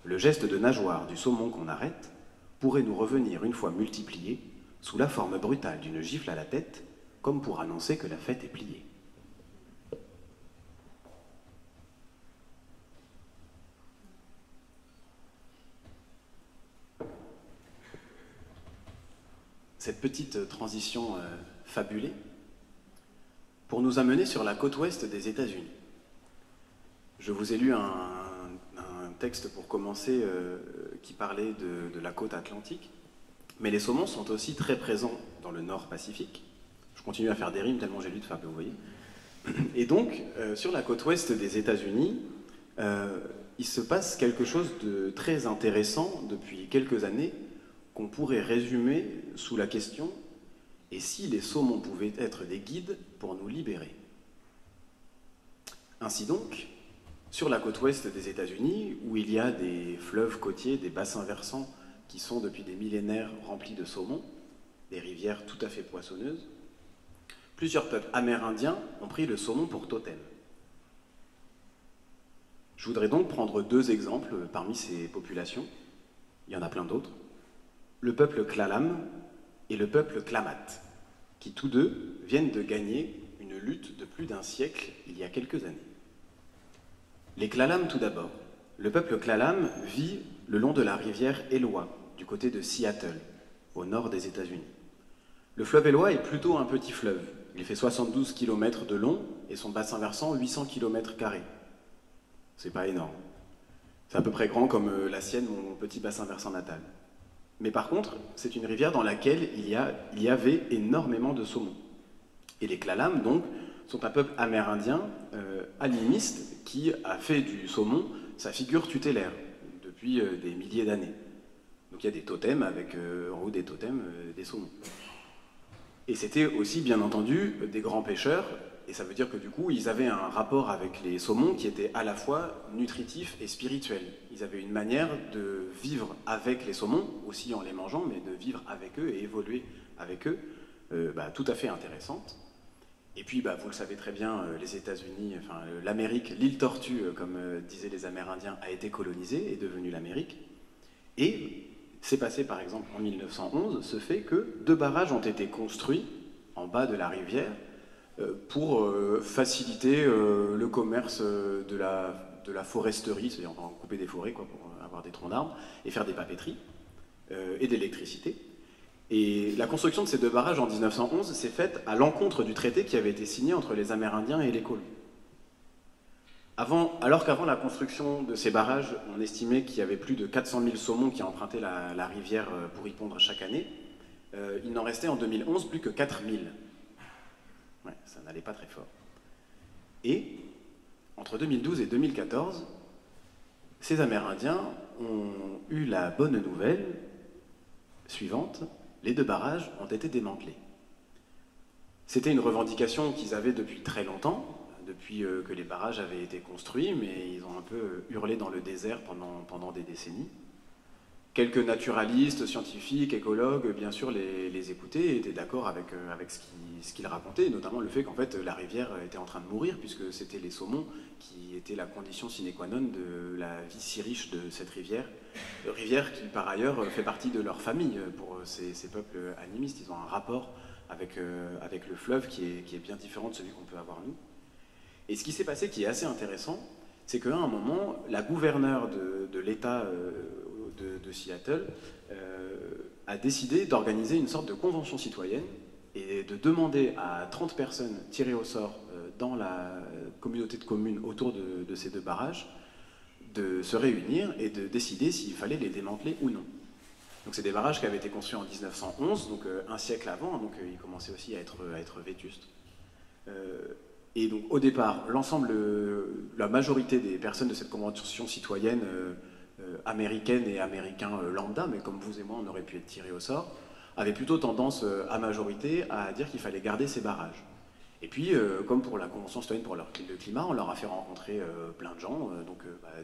Le geste de nageoire du saumon qu'on arrête pourrait nous revenir une fois multiplié sous la forme brutale d'une gifle à la tête, comme pour annoncer que la fête est pliée. Cette petite transition fabulée pour nous amener sur la côte ouest des États-Unis. Je vous ai lu un texte pour commencer qui parlait de la côte atlantique, mais les saumons sont aussi très présents dans le nord Pacifique. Je continue à faire des rimes tellement j'ai lu de fables, vous voyez. Et donc, sur la côte ouest des États-Unis, il se passe quelque chose de très intéressant depuis quelques années qu'on pourrait résumer sous la question « Et si les saumons pouvaient être des guides pour nous libérer ?» Ainsi donc, sur la côte ouest des États-Unis, où il y a des fleuves côtiers, des bassins versants qui sont depuis des millénaires remplis de saumons, des rivières tout à fait poissonneuses, plusieurs peuples amérindiens ont pris le saumon pour totem. Je voudrais donc prendre deux exemples parmi ces populations. Il y en a plein d'autres. Le peuple Klalam et le peuple Klamath, qui tous deux viennent de gagner une lutte de plus d'un siècle il y a quelques années. Les Klalam tout d'abord. Le peuple Klalam vit le long de la rivière Elwha, du côté de Seattle, au nord des États-Unis. Le fleuve Elwha est plutôt un petit fleuve. Il fait 72 km de long et son bassin versant 800 km². C'est pas énorme. C'est à peu près grand comme la sienne, mon petit bassin versant natal. Mais par contre, c'est une rivière dans laquelle il y avait énormément de saumons. Et les Klalam, donc, sont un peuple amérindien animiste qui a fait du saumon sa figure tutélaire depuis des milliers d'années. Donc il y a des totems avec en haut des totems des saumons. Et c'était aussi, bien entendu, des grands pêcheurs, et ça veut dire que du coup, ils avaient un rapport avec les saumons qui était à la fois nutritif et spirituel. Ils avaient une manière de vivre avec les saumons, aussi en les mangeant, mais de vivre avec eux et évoluer avec eux, tout à fait intéressante. Et puis, vous le savez très bien, les États-Unis, enfin l'Amérique, l'île Tortue, comme disaient les Amérindiens, a été colonisée, est devenue l'Amérique. Et c'est passé, par exemple, en 1911, ce fait que 2 barrages ont été construits en bas de la rivière pour faciliter le commerce de la foresterie, c'est-à-dire on va couper des forêts pour avoir des troncs d'arbres, et faire des papeteries et d'électricité. Et la construction de ces 2 barrages en 1911 s'est faite à l'encontre du traité qui avait été signé entre les Amérindiens et les colons. Alors qu'avant la construction de ces barrages, on estimait qu'il y avait plus de 400 000 saumons qui empruntaient la rivière pour y pondre chaque année, il n'en restait en 2011 plus que 4 000. Ouais, ça n'allait pas très fort. Et entre 2012 et 2014, ces Amérindiens ont eu la bonne nouvelle suivante: les 2 barrages ont été démantelés. C'était une revendication qu'ils avaient depuis très longtemps, depuis que les barrages avaient été construits, mais ils ont un peu hurlé dans le désert pendant des décennies. Quelques naturalistes, scientifiques, écologues, bien sûr, les écoutaient et étaient d'accord avec ce qu'ils racontaient, notamment le fait qu'en fait la rivière était en train de mourir, puisque c'était les saumons qui étaient la condition sine qua non de la vie si riche de cette rivière. Rivière qui, par ailleurs, fait partie de leur famille pour ces peuples animistes. Ils ont un rapport avec le fleuve qui est bien différent de celui qu'on peut avoir nous. Et ce qui s'est passé, qui est assez intéressant, c'est qu'à un moment, la gouverneure de l'État de Seattle a décidé d'organiser une sorte de convention citoyenne et de demander à 30 personnes tirées au sort dans la communauté de communes autour de ces deux barrages de se réunir et de décider s'il fallait les démanteler ou non. Donc c'est des barrages qui avaient été construits en 1911, donc un siècle avant, donc ils commençaient aussi à être vétustes. Et donc au départ, la majorité des personnes de cette convention citoyenne américaine et américain lambda, mais comme vous et moi on aurait pu être tirés au sort, avaient plutôt tendance à majorité à dire qu'il fallait garder ces barrages. Et puis, comme pour la Convention citoyenne pour le climat, on leur a fait rencontrer plein de gens,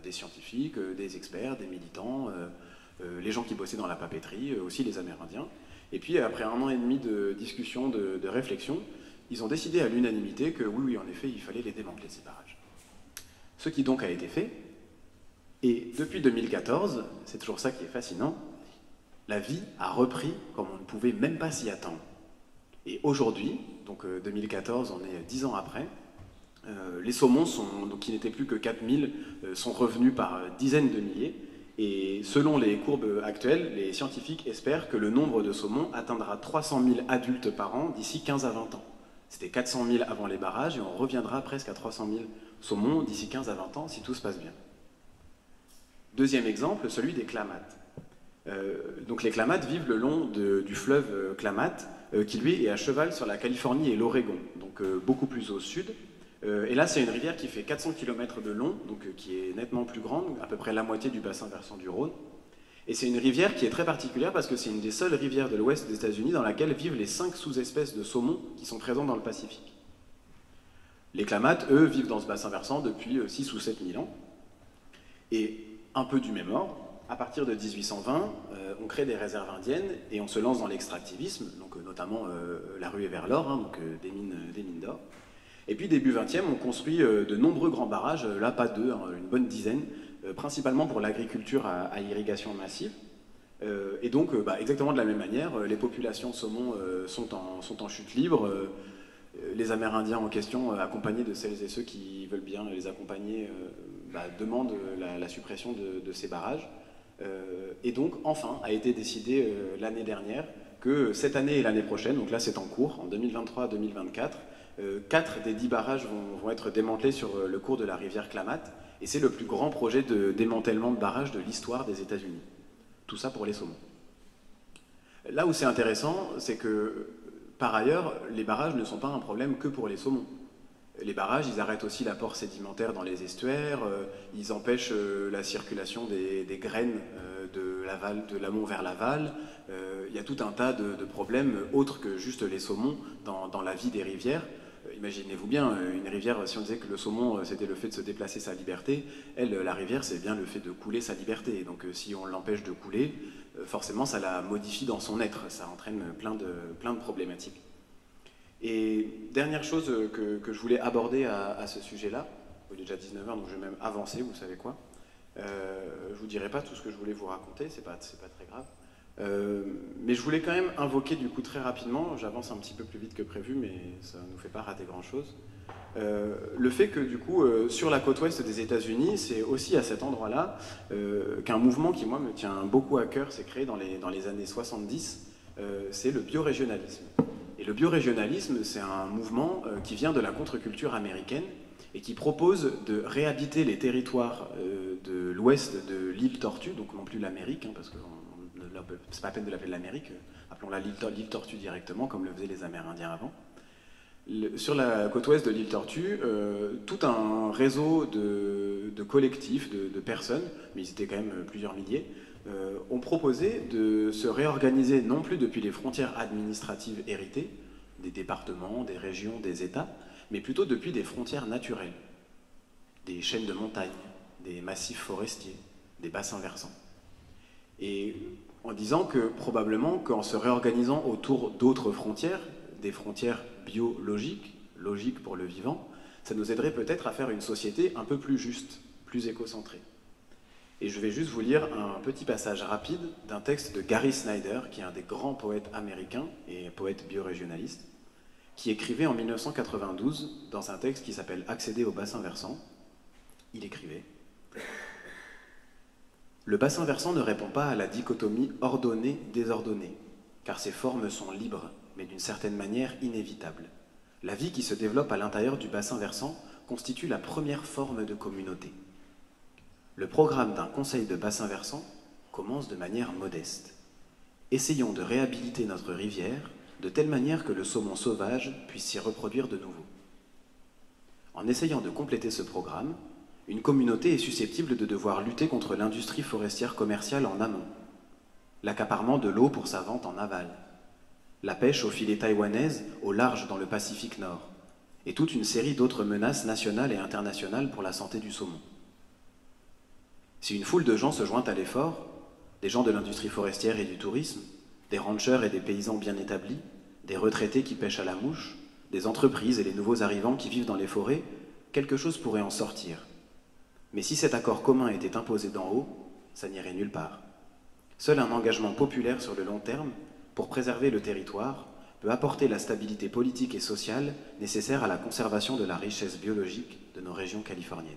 des scientifiques, des experts, des militants, les gens qui bossaient dans la papeterie, aussi les Amérindiens. Et puis, après 1 an et demi de discussion, de réflexion, ils ont décidé à l'unanimité que oui, en effet, il fallait les démanteler, ces barrages. Ce qui donc a été fait. Et depuis 2014, c'est toujours ça qui est fascinant, la vie a repris comme on ne pouvait même pas s'y attendre. Et aujourd'hui, donc 2014, on est 10 ans après, les saumons, qui n'étaient plus que 4000, sont revenus par dizaines de milliers. Et selon les courbes actuelles, les scientifiques espèrent que le nombre de saumons atteindra 300 000 adultes par an d'ici 15 à 20 ans. C'était 400 000 avant les barrages et on reviendra presque à 300 000 saumons d'ici 15 à 20 ans si tout se passe bien. Deuxième exemple, celui des clamates. Donc les clamates vivent le long du fleuve Klamath, qui lui est à cheval sur la Californie et l'Oregon, donc beaucoup plus au sud. Et là, c'est une rivière qui fait 400 km de long, donc qui est nettement plus grande, à peu près la moitié du bassin versant du Rhône. Et c'est une rivière qui est très particulière parce que c'est une des seules rivières de l'ouest des États-Unis dans laquelle vivent les 5 sous-espèces de saumon qui sont présents dans le Pacifique. Les clamates, eux, vivent dans ce bassin versant depuis 6 ou 7 000 ans. Et un peu du même ordre, à partir de 1820, on crée des réserves indiennes et on se lance dans l'extractivisme, donc notamment la ruée vers l'or, donc des mines d'or. Et puis début 20e, on construit de nombreux grands barrages, là pas deux, une bonne dizaine, principalement pour l'agriculture à irrigation massive. Et donc exactement de la même manière, les populations de saumon sont en chute libre. Les Amérindiens en question, accompagnés de celles et ceux qui veulent bien les accompagner, demandent la suppression de ces barrages. Et donc, enfin, a été décidé l'année dernière que cette année et l'année prochaine, donc là c'est en cours, en 2023-2024, 4 des 10 barrages vont être démantelés sur le cours de la rivière Klamath, et c'est le plus grand projet de démantèlement de barrages de l'histoire des États-Unis. Tout ça pour les saumons. Là où c'est intéressant, c'est que, par ailleurs, les barrages ne sont pas un problème que pour les saumons. Les barrages, ils arrêtent aussi l'apport sédimentaire dans les estuaires, ils empêchent la circulation des graines de l'amont vers l'aval. Il y a tout un tas de problèmes autres que juste les saumons dans la vie des rivières. Imaginez-vous bien, une rivière, si on disait que le saumon, c'était le fait de se déplacer sa liberté, la rivière, c'est bien le fait de couler sa liberté. Donc si on l'empêche de couler, forcément, ça la modifie dans son être. Ça entraîne plein de problématiques. Et dernière chose que je voulais aborder à ce sujet-là, il est déjà 19h, donc je vais même avancer, vous savez quoi. Je ne vous dirai pas tout ce que je voulais vous raconter, c'est pas très grave. Mais je voulais quand même invoquer du coup très rapidement, j'avance un petit peu plus vite que prévu, mais ça ne nous fait pas rater grand-chose, le fait que du coup, sur la côte ouest des États-Unis, c'est aussi à cet endroit-là qu'un mouvement qui, moi, me tient beaucoup à cœur s'est créé dans les années 70, c'est le biorégionalisme. Et le biorégionalisme, c'est un mouvement qui vient de la contre-culture américaine et qui propose de réhabiter les territoires de l'ouest de l'île Tortue, donc non plus l'Amérique, parce que c'est pas la peine de l'appeler l'Amérique, appelons-la l'île Tortue directement, comme le faisaient les Amérindiens avant. Sur la côte ouest de l'île Tortue, tout un réseau de collectifs, de personnes, mais ils étaient quand même plusieurs milliers, ont proposé de se réorganiser non plus depuis les frontières administratives héritées, des départements, des régions, des États, mais plutôt depuis des frontières naturelles, des chaînes de montagnes, des massifs forestiers, des bassins versants. Et en disant que probablement qu'en se réorganisant autour d'autres frontières, des frontières biologiques, logiques pour le vivant, ça nous aiderait peut-être à faire une société un peu plus juste, plus écocentrée. Et je vais juste vous lire un petit passage rapide d'un texte de Gary Snyder, qui est un des grands poètes américains et poète biorégionaliste, qui écrivait en 1992, dans un texte qui s'appelle « Accéder au bassin versant », il écrivait « Le bassin versant ne répond pas à la dichotomie ordonnée-désordonnée, car ses formes sont libres, mais d'une certaine manière inévitables. La vie qui se développe à l'intérieur du bassin versant constitue la première forme de communauté. Le programme d'un conseil de bassin versant commence de manière modeste. Essayons de réhabiliter notre rivière de telle manière que le saumon sauvage puisse s'y reproduire de nouveau. En essayant de compléter ce programme, une communauté est susceptible de devoir lutter contre l'industrie forestière commerciale en amont, l'accaparement de l'eau pour sa vente en aval, la pêche au filet taïwanaise au large dans le Pacifique Nord, et toute une série d'autres menaces nationales et internationales pour la santé du saumon. Si une foule de gens se joint à l'effort, des gens de l'industrie forestière et du tourisme, des ranchers et des paysans bien établis, des retraités qui pêchent à la mouche, des entreprises et les nouveaux arrivants qui vivent dans les forêts, quelque chose pourrait en sortir. Mais si cet accord commun était imposé d'en haut, ça n'irait nulle part. Seul un engagement populaire sur le long terme, pour préserver le territoire, peut apporter la stabilité politique et sociale nécessaire à la conservation de la richesse biologique de nos régions californiennes.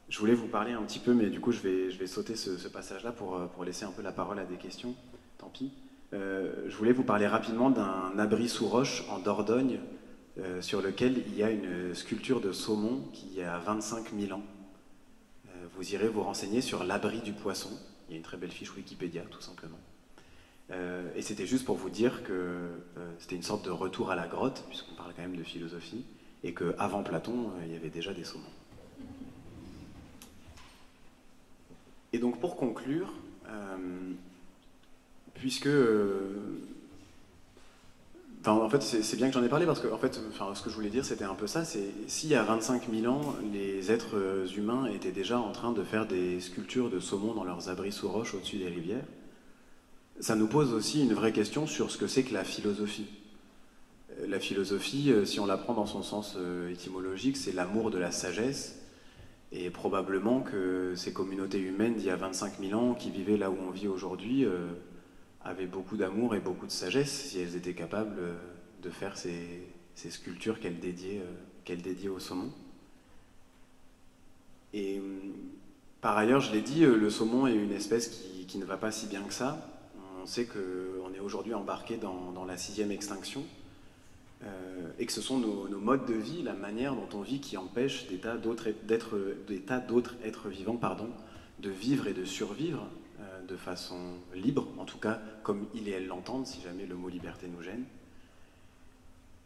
Je voulais vous parler un petit peu, mais du coup je vais sauter ce passage-là pour laisser un peu la parole à des questions, tant pis. Je voulais vous parler rapidement d'un abri sous roche en Dordogne, sur lequel il y a une sculpture de saumon qui a 25 000 ans. Vous irez vous renseigner sur l'abri du poisson. Il y a une très belle fiche Wikipédia, tout simplement. Et c'était juste pour vous dire que c'était une sorte de retour à la grotte, puisqu'on parle quand même de philosophie, et qu'avant Platon, il y avait déjà des saumons. Et donc pour conclure, puisque... en fait, c'est bien que j'en ai parlé parce que ce que je voulais dire, c'était un peu ça, c'est s'il y a 25 000 ans, les êtres humains étaient déjà en train de faire des sculptures de saumon dans leurs abris sous roche au-dessus des rivières, ça nous pose aussi une vraie question sur ce que c'est que la philosophie. La philosophie, si on la prend dans son sens étymologique, c'est l'amour de la sagesse, et probablement que ces communautés humaines d'il y a 25 000 ans, qui vivaient là où on vit aujourd'hui, avaient beaucoup d'amour et beaucoup de sagesse si elles étaient capables de faire ces sculptures qu'elles dédiaient au saumon. Et par ailleurs, je l'ai dit, le saumon est une espèce qui ne va pas si bien que ça. On sait qu'on est aujourd'hui embarqué dans la 6e extinction, et que ce sont nos modes de vie, la manière dont on vit, qui empêchent des tas d'autres êtres vivants de vivre et de survivre de façon libre, en tout cas comme ils et elles l'entendent, si jamais le mot liberté nous gêne.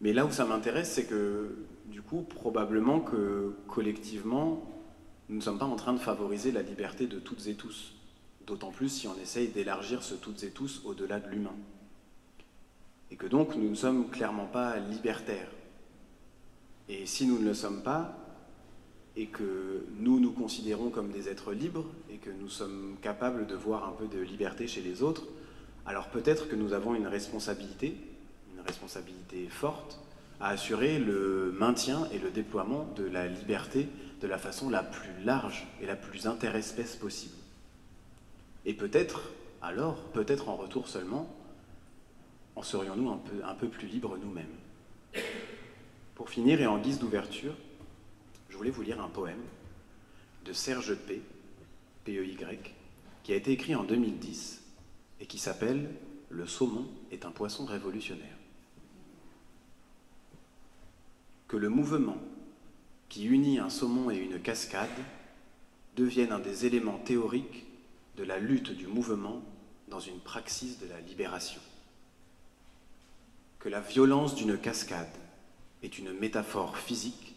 Mais là où ça m'intéresse, c'est que du coup, probablement que collectivement, nous ne sommes pas en train de favoriser la liberté de toutes et tous, d'autant plus si on essaye d'élargir ce toutes et tous au-delà de l'humain. Et que donc nous ne sommes clairement pas libertaires. Et si nous ne le sommes pas, et que nous nous considérons comme des êtres libres, et que nous sommes capables de voir un peu de liberté chez les autres, alors peut-être que nous avons une responsabilité forte, à assurer le maintien et le déploiement de la liberté de la façon la plus large et la plus interespèce possible. Et peut-être en retour seulement, en serions-nous un peu plus libres nous-mêmes. Pour finir et en guise d'ouverture, je voulais vous lire un poème de Serge P, P-E-Y, qui a été écrit en 2010 et qui s'appelle « Le saumon est un poisson révolutionnaire ». Que le mouvement qui unit un saumon et une cascade devienne un des éléments théoriques de la lutte du mouvement dans une praxis de la libération. Que la violence d'une cascade est une métaphore physique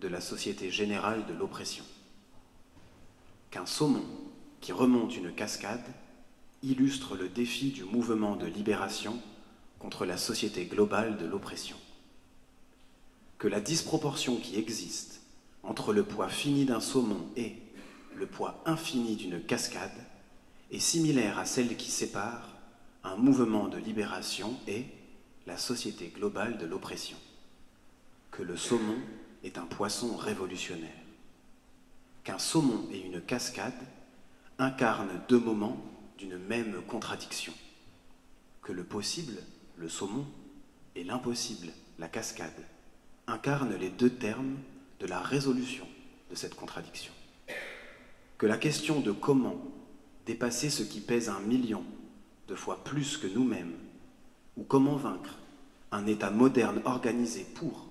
de la société générale de l'oppression. Qu'un saumon qui remonte une cascade illustre le défi du mouvement de libération contre la société globale de l'oppression. Que la disproportion qui existe entre le poids fini d'un saumon et le poids infini d'une cascade est similaire à celle qui sépare un mouvement de libération et la société globale de l'oppression. Que le saumon est un poisson révolutionnaire. Qu'un saumon et une cascade incarnent deux moments d'une même contradiction. Que le possible, le saumon, et l'impossible, la cascade, incarne les deux termes de la résolution de cette contradiction. Que la question de comment dépasser ce qui pèse 1 million de fois plus que nous-mêmes, ou comment vaincre un État moderne organisé pour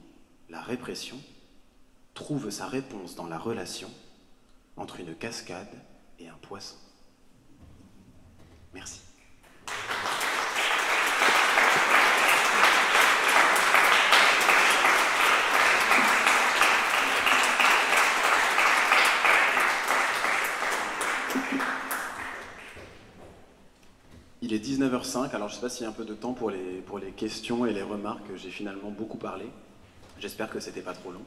la répression, trouve sa réponse dans la relation entre une cascade et un poisson. Merci. Il est 19h05, alors je ne sais pas s'il y a un peu de temps pour les questions et les remarques. J'ai finalement beaucoup parlé. J'espère que c'était pas trop long.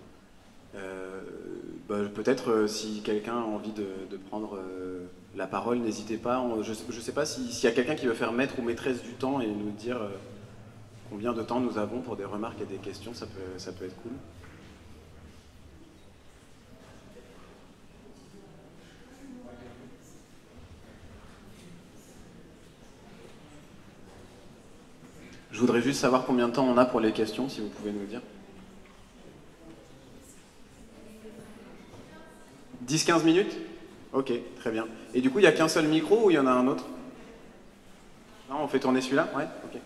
Peut-être si quelqu'un a envie de prendre la parole, n'hésitez pas. Je ne sais pas s'il y a quelqu'un qui veut faire maître ou maîtresse du temps et nous dire combien de temps nous avons pour des remarques et des questions, ça peut être cool. Je voudrais juste savoir combien de temps on a pour les questions, si vous pouvez nous dire. 10-15 minutes? Ok, très bien. Et du coup, il n'y a qu'un seul micro ou il y en a un autre? Non, on fait tourner celui-là? Ouais, ok.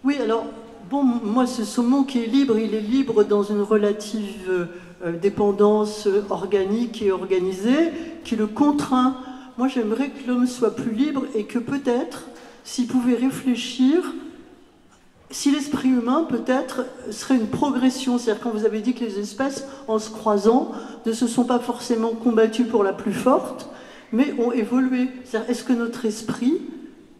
Oui, alors, bon, moi, ce saumon qui est libre, il est libre dans une relative dépendance organique et organisée qui le contraint. Moi, j'aimerais que l'homme soit plus libre et que peut-être, s'il pouvait réfléchir, si l'esprit humain, peut-être, serait une progression. C'est-à-dire, quand vous avez dit que les espèces, en se croisant, ne se sont pas forcément combattues pour la plus forte, mais ont évolué. C'est-à-dire, est-ce que notre esprit,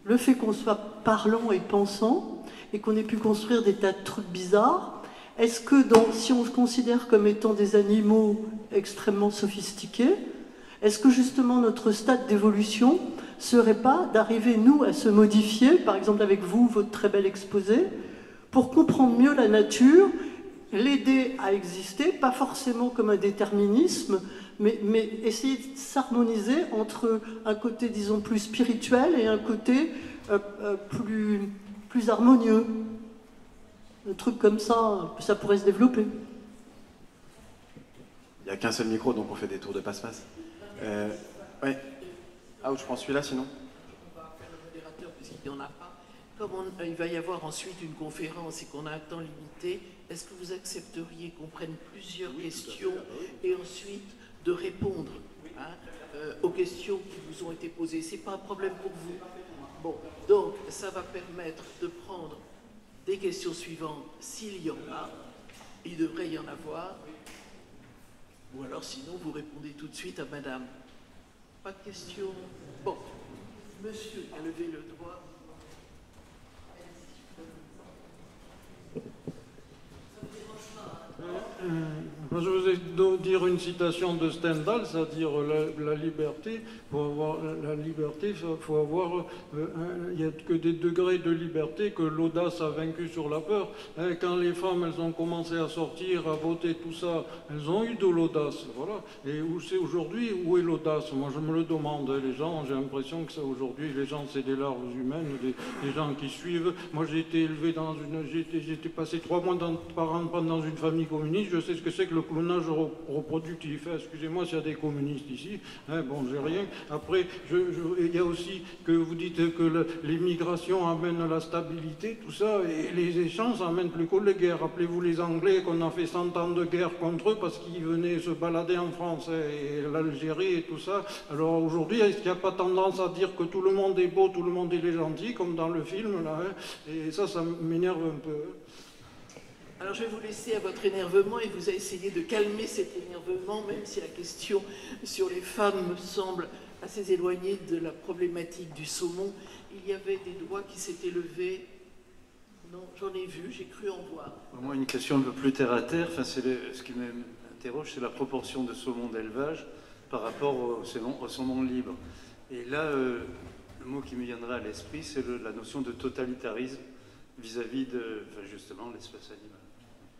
le fait qu'on soit parlant et pensant, et qu'on ait pu construire des tas de trucs bizarres, est-ce que si on se considère comme étant des animaux extrêmement sophistiqués, est-ce que justement notre stade d'évolution serait pas d'arriver, nous, à se modifier, par exemple avec vous, votre très bel exposé, pour comprendre mieux la nature, l'aider à exister, pas forcément comme un déterminisme, mais essayer de s'harmoniser entre un côté, disons, plus spirituel et un côté plus harmonieux. Un truc comme ça pourrait se développer. Il n'y a qu'un seul micro, donc on fait des tours de passe-passe. Ouais. Ah, je prends celui-là sinon. On va faire le modérateur puisqu'il n'y en a pas. Comme il va y avoir ensuite une conférence et qu'on a un temps limité, est-ce que vous accepteriez qu'on prenne plusieurs questions et ensuite de répondre aux questions qui vous ont été posées? C'est pas un problème pour vous? Bon, donc ça va permettre de prendre des questions suivantes s'il y en a. Il devrait y en avoir. Ou alors sinon vous répondez tout de suite à madame. Pas de questions? Bon, monsieur a levé le doigt. Je vous ai dire une citation de Stendhal, c'est-à-dire la liberté. Pour avoir la liberté, faut avoir, il n'y a que des degrés de liberté que l'audace a vaincu sur la peur. Quand les femmes, elles ont commencé à sortir, à voter, tout ça, elles ont eu de l'audace, voilà. Et où c'est aujourd'hui, où est l'audace? Moi, je me le demande. Les gens, j'ai l'impression que ça aujourd'hui, les gens, c'est des larves humaines, des gens qui suivent. Moi, j'ai été élevé dans j'étais passé 3 mois par an dans une famille communiste. Je sais ce que c'est que le clonage reproductif. Excusez-moi s'il y a des communistes ici. Bon, j'ai rien. Après, il y a aussi que vous dites que les migrations amènent la stabilité, tout ça, et les échanges amènent plus que les guerres. Rappelez-vous les Anglais qu'on a fait 100 ans de guerre contre eux parce qu'ils venaient se balader en France et l'Algérie et tout ça. Alors aujourd'hui, est-ce qu'il n'y a pas tendance à dire que tout le monde est beau, tout le monde est gentil, comme dans le film là, Et ça m'énerve un peu. Alors je vais vous laisser à votre énervement et vous essayez de calmer cet énervement, même si la question sur les femmes me semble assez éloignée de la problématique du saumon. Il y avait des doigts qui s'étaient levés. Non, j'en ai vu, j'ai cru en voir. Moi, une question un peu plus terre à terre, ce qui m'interroge, c'est la proportion de saumon d'élevage par rapport au saumon libre. Et là, le mot qui me viendra à l'esprit, c'est la notion de totalitarisme vis-à-vis de, justement, l'espèce animale.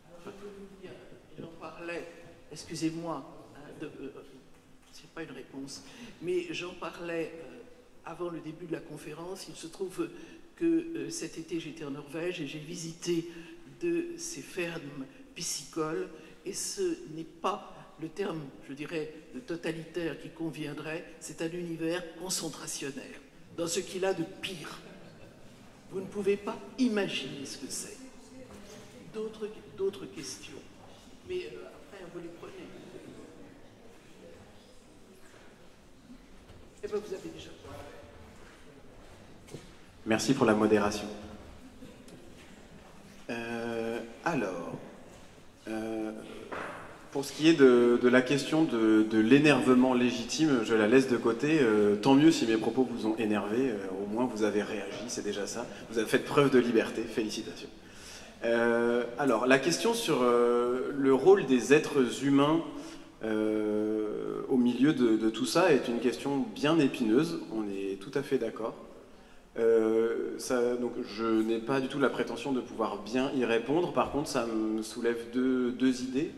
Alors, je peux vous dire, j'en parlais, excusez-moi, hein, c'est pas une réponse, mais j'en parlais avant le début de la conférence. Il se trouve que cet été j'étais en Norvège et j'ai visité de ces fermes piscicoles, et ce n'est pas le terme, je dirais, de totalitaire qui conviendrait, c'est un univers concentrationnaire, dans ce qu'il a de pire. Vous ne pouvez pas imaginer ce que c'est. D'autres questions, mais après vous les prenez. Eh bien, vous avez déjà... Merci pour la modération. Pour ce qui est de la question de l'énervement légitime, je la laisse de côté. Tant mieux si mes propos vous ont énervé, au moins vous avez réagi, c'est déjà ça. Vous avez fait preuve de liberté, félicitations. Alors, la question sur le rôle des êtres humains au milieu de tout ça est une question bien épineuse, on est tout à fait d'accord. Donc je n'ai pas du tout la prétention de pouvoir bien y répondre. Par contre, ça me soulève deux idées.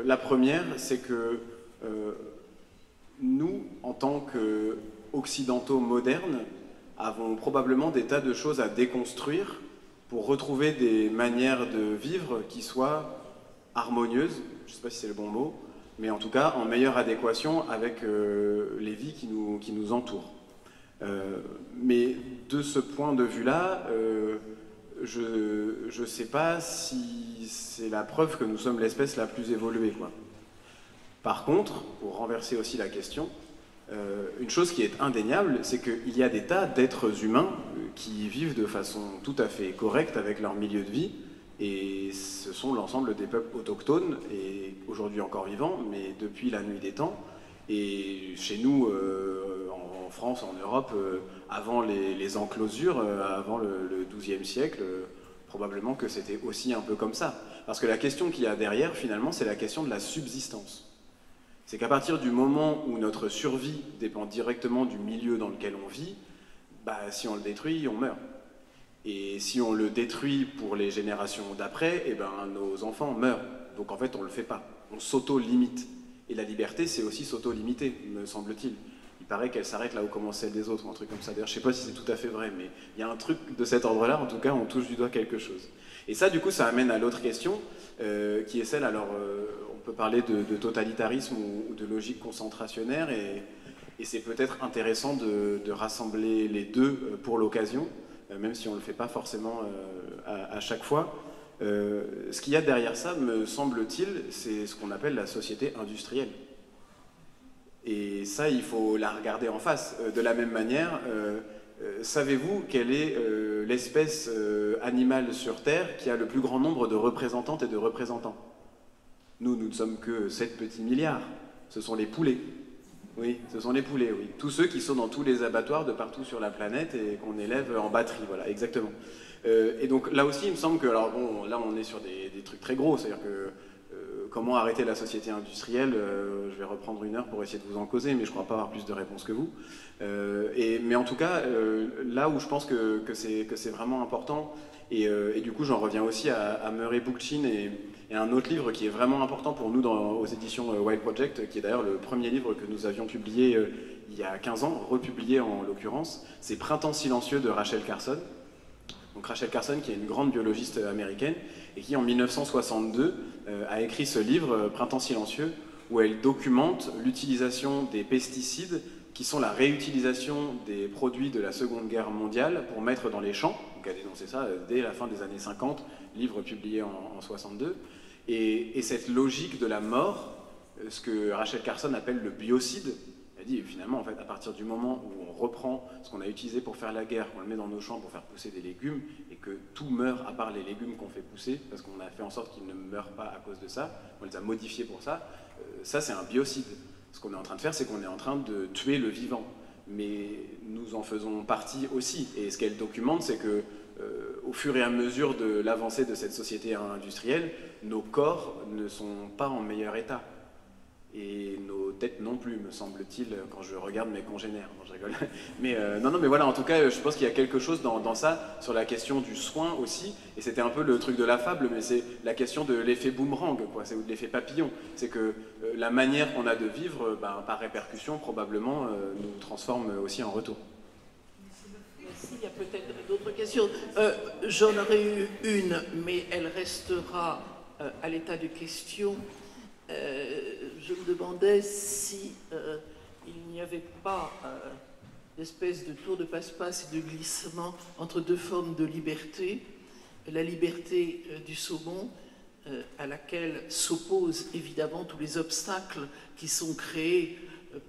La première, c'est que nous, en tant qu'occidentaux modernes, avons probablement des tas de choses à déconstruire pour retrouver des manières de vivre qui soient harmonieuses, je ne sais pas si c'est le bon mot, mais en tout cas en meilleure adéquation avec les vies qui nous entourent. Mais de ce point de vue-là, je ne sais pas si c'est la preuve que nous sommes l'espèce la plus évoluée, quoi. Par contre, pour renverser aussi la question, une chose qui est indéniable, c'est qu'il y a des tas d'êtres humains qui vivent de façon tout à fait correcte avec leur milieu de vie, et ce sont l'ensemble des peuples autochtones, et aujourd'hui encore vivants, mais depuis la nuit des temps. Et chez nous, en France, en Europe, avant les enclosures, avant le XIIe siècle, probablement que c'était aussi un peu comme ça. Parce que la question qu'il y a derrière, finalement, c'est la question de la subsistance. C'est qu'à partir du moment où notre survie dépend directement du milieu dans lequel on vit, bah, si on le détruit, on meurt. Et si on le détruit pour les générations d'après, eh ben, nos enfants meurent. Donc en fait, on ne le fait pas. On s'auto-limite. Et la liberté, c'est aussi s'auto-limiter, me semble-t-il. Il paraît qu'elle s'arrête là où commence celle des autres, ou un truc comme ça. D'ailleurs, je ne sais pas si c'est tout à fait vrai, mais il y a un truc de cet ordre-là, en tout cas, on touche du doigt quelque chose. Et ça, du coup, ça amène à l'autre question, qui est celle, alors, on peut parler de totalitarisme ou de logique concentrationnaire, et c'est peut-être intéressant de rassembler les deux pour l'occasion, même si on ne le fait pas forcément à chaque fois. Ce qu'il y a derrière ça, me semble-t-il, c'est ce qu'on appelle la société industrielle. Et ça, il faut la regarder en face. De la même manière, savez-vous quelle est l'espèce animale sur Terre qui a le plus grand nombre de représentantes et de représentants? Nous ne sommes que 7 petits milliards. Ce sont les poulets. Oui, ce sont les poulets, oui. Tous ceux qui sont dans tous les abattoirs de partout sur la planète et qu'on élève en batterie, voilà, exactement. Et donc là aussi, il me semble que, alors bon, là on est sur des trucs très gros, c'est-à-dire que comment arrêter la société industrielle, je vais reprendre une heure pour essayer de vous en causer, mais je ne crois pas avoir plus de réponses que vous. Mais en tout cas, là où je pense que c'est vraiment important, et du coup j'en reviens aussi à Murray Bookchin et un autre livre qui est vraiment important pour nous aux éditions Wild Project, qui est d'ailleurs le premier livre que nous avions publié il y a 15 ans, republié en l'occurrence, c'est Printemps silencieux de Rachel Carson. Donc Rachel Carson, qui est une grande biologiste américaine, et qui en 1962 a écrit ce livre, Printemps silencieux, où elle documente l'utilisation des pesticides, qui sont la réutilisation des produits de la Seconde Guerre mondiale pour mettre dans les champs. Donc elle a dénoncé ça dès la fin des années 50, livre publié en 62. Et cette logique de la mort, ce que Rachel Carson appelle le biocide, elle dit finalement, en fait, à partir du moment où on reprend ce qu'on a utilisé pour faire la guerre, qu'on le met dans nos champs pour faire pousser des légumes, et que tout meurt à part les légumes qu'on fait pousser, parce qu'on a fait en sorte qu'ils ne meurent pas à cause de ça, on les a modifiés pour ça, ça c'est un biocide. Ce qu'on est en train de faire, c'est qu'on est en train de tuer le vivant. Mais nous en faisons partie aussi. Et ce qu'elle documente, c'est que au fur et à mesure de l'avancée de cette société industrielle, nos corps ne sont pas en meilleur état. et nos têtes non plus, me semble-t-il, quand je regarde mes congénères. Non, je rigole. Mais non, mais voilà, en tout cas, je pense qu'il y a quelque chose dans ça, sur la question du soin aussi, et c'était un peu le truc de la fable, mais c'est la question de l'effet boomerang, quoi, ou de l'effet papillon. C'est que la manière qu'on a de vivre, par répercussion, probablement, nous transforme aussi en retour. Merci, il y a peut-être d'autres questions. J'en aurais eu une, mais elle restera à l'état de question. Je me demandais si il n'y avait pas d'espèce de tour de passe-passe et de glissement entre deux formes de liberté. La liberté du saumon, à laquelle s'opposent évidemment tous les obstacles qui sont créés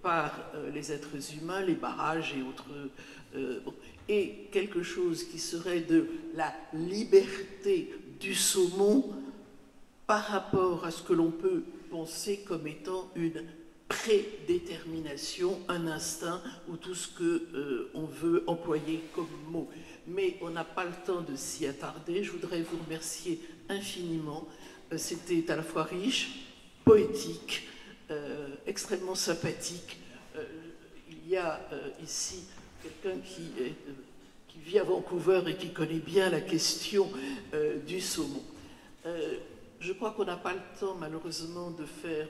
par les êtres humains, les barrages et autres... et quelque chose qui serait de la liberté du saumon par rapport à ce que l'on peut penser comme étant une prédétermination, un instinct ou tout ce qu'on veut employer comme mot. Mais on n'a pas le temps de s'y attarder. Je voudrais vous remercier infiniment. C'était à la fois riche, poétique, extrêmement sympathique. Il y a ici quelqu'un qui vit à Vancouver et qui connaît bien la question du saumon. Je crois qu'on n'a pas le temps, malheureusement, de faire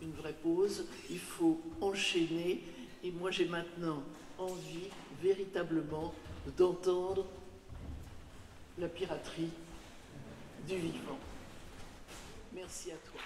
une vraie pause. Il faut enchaîner. Et moi, j'ai maintenant envie, véritablement, d'entendre la piraterie du vivant. Merci à toi.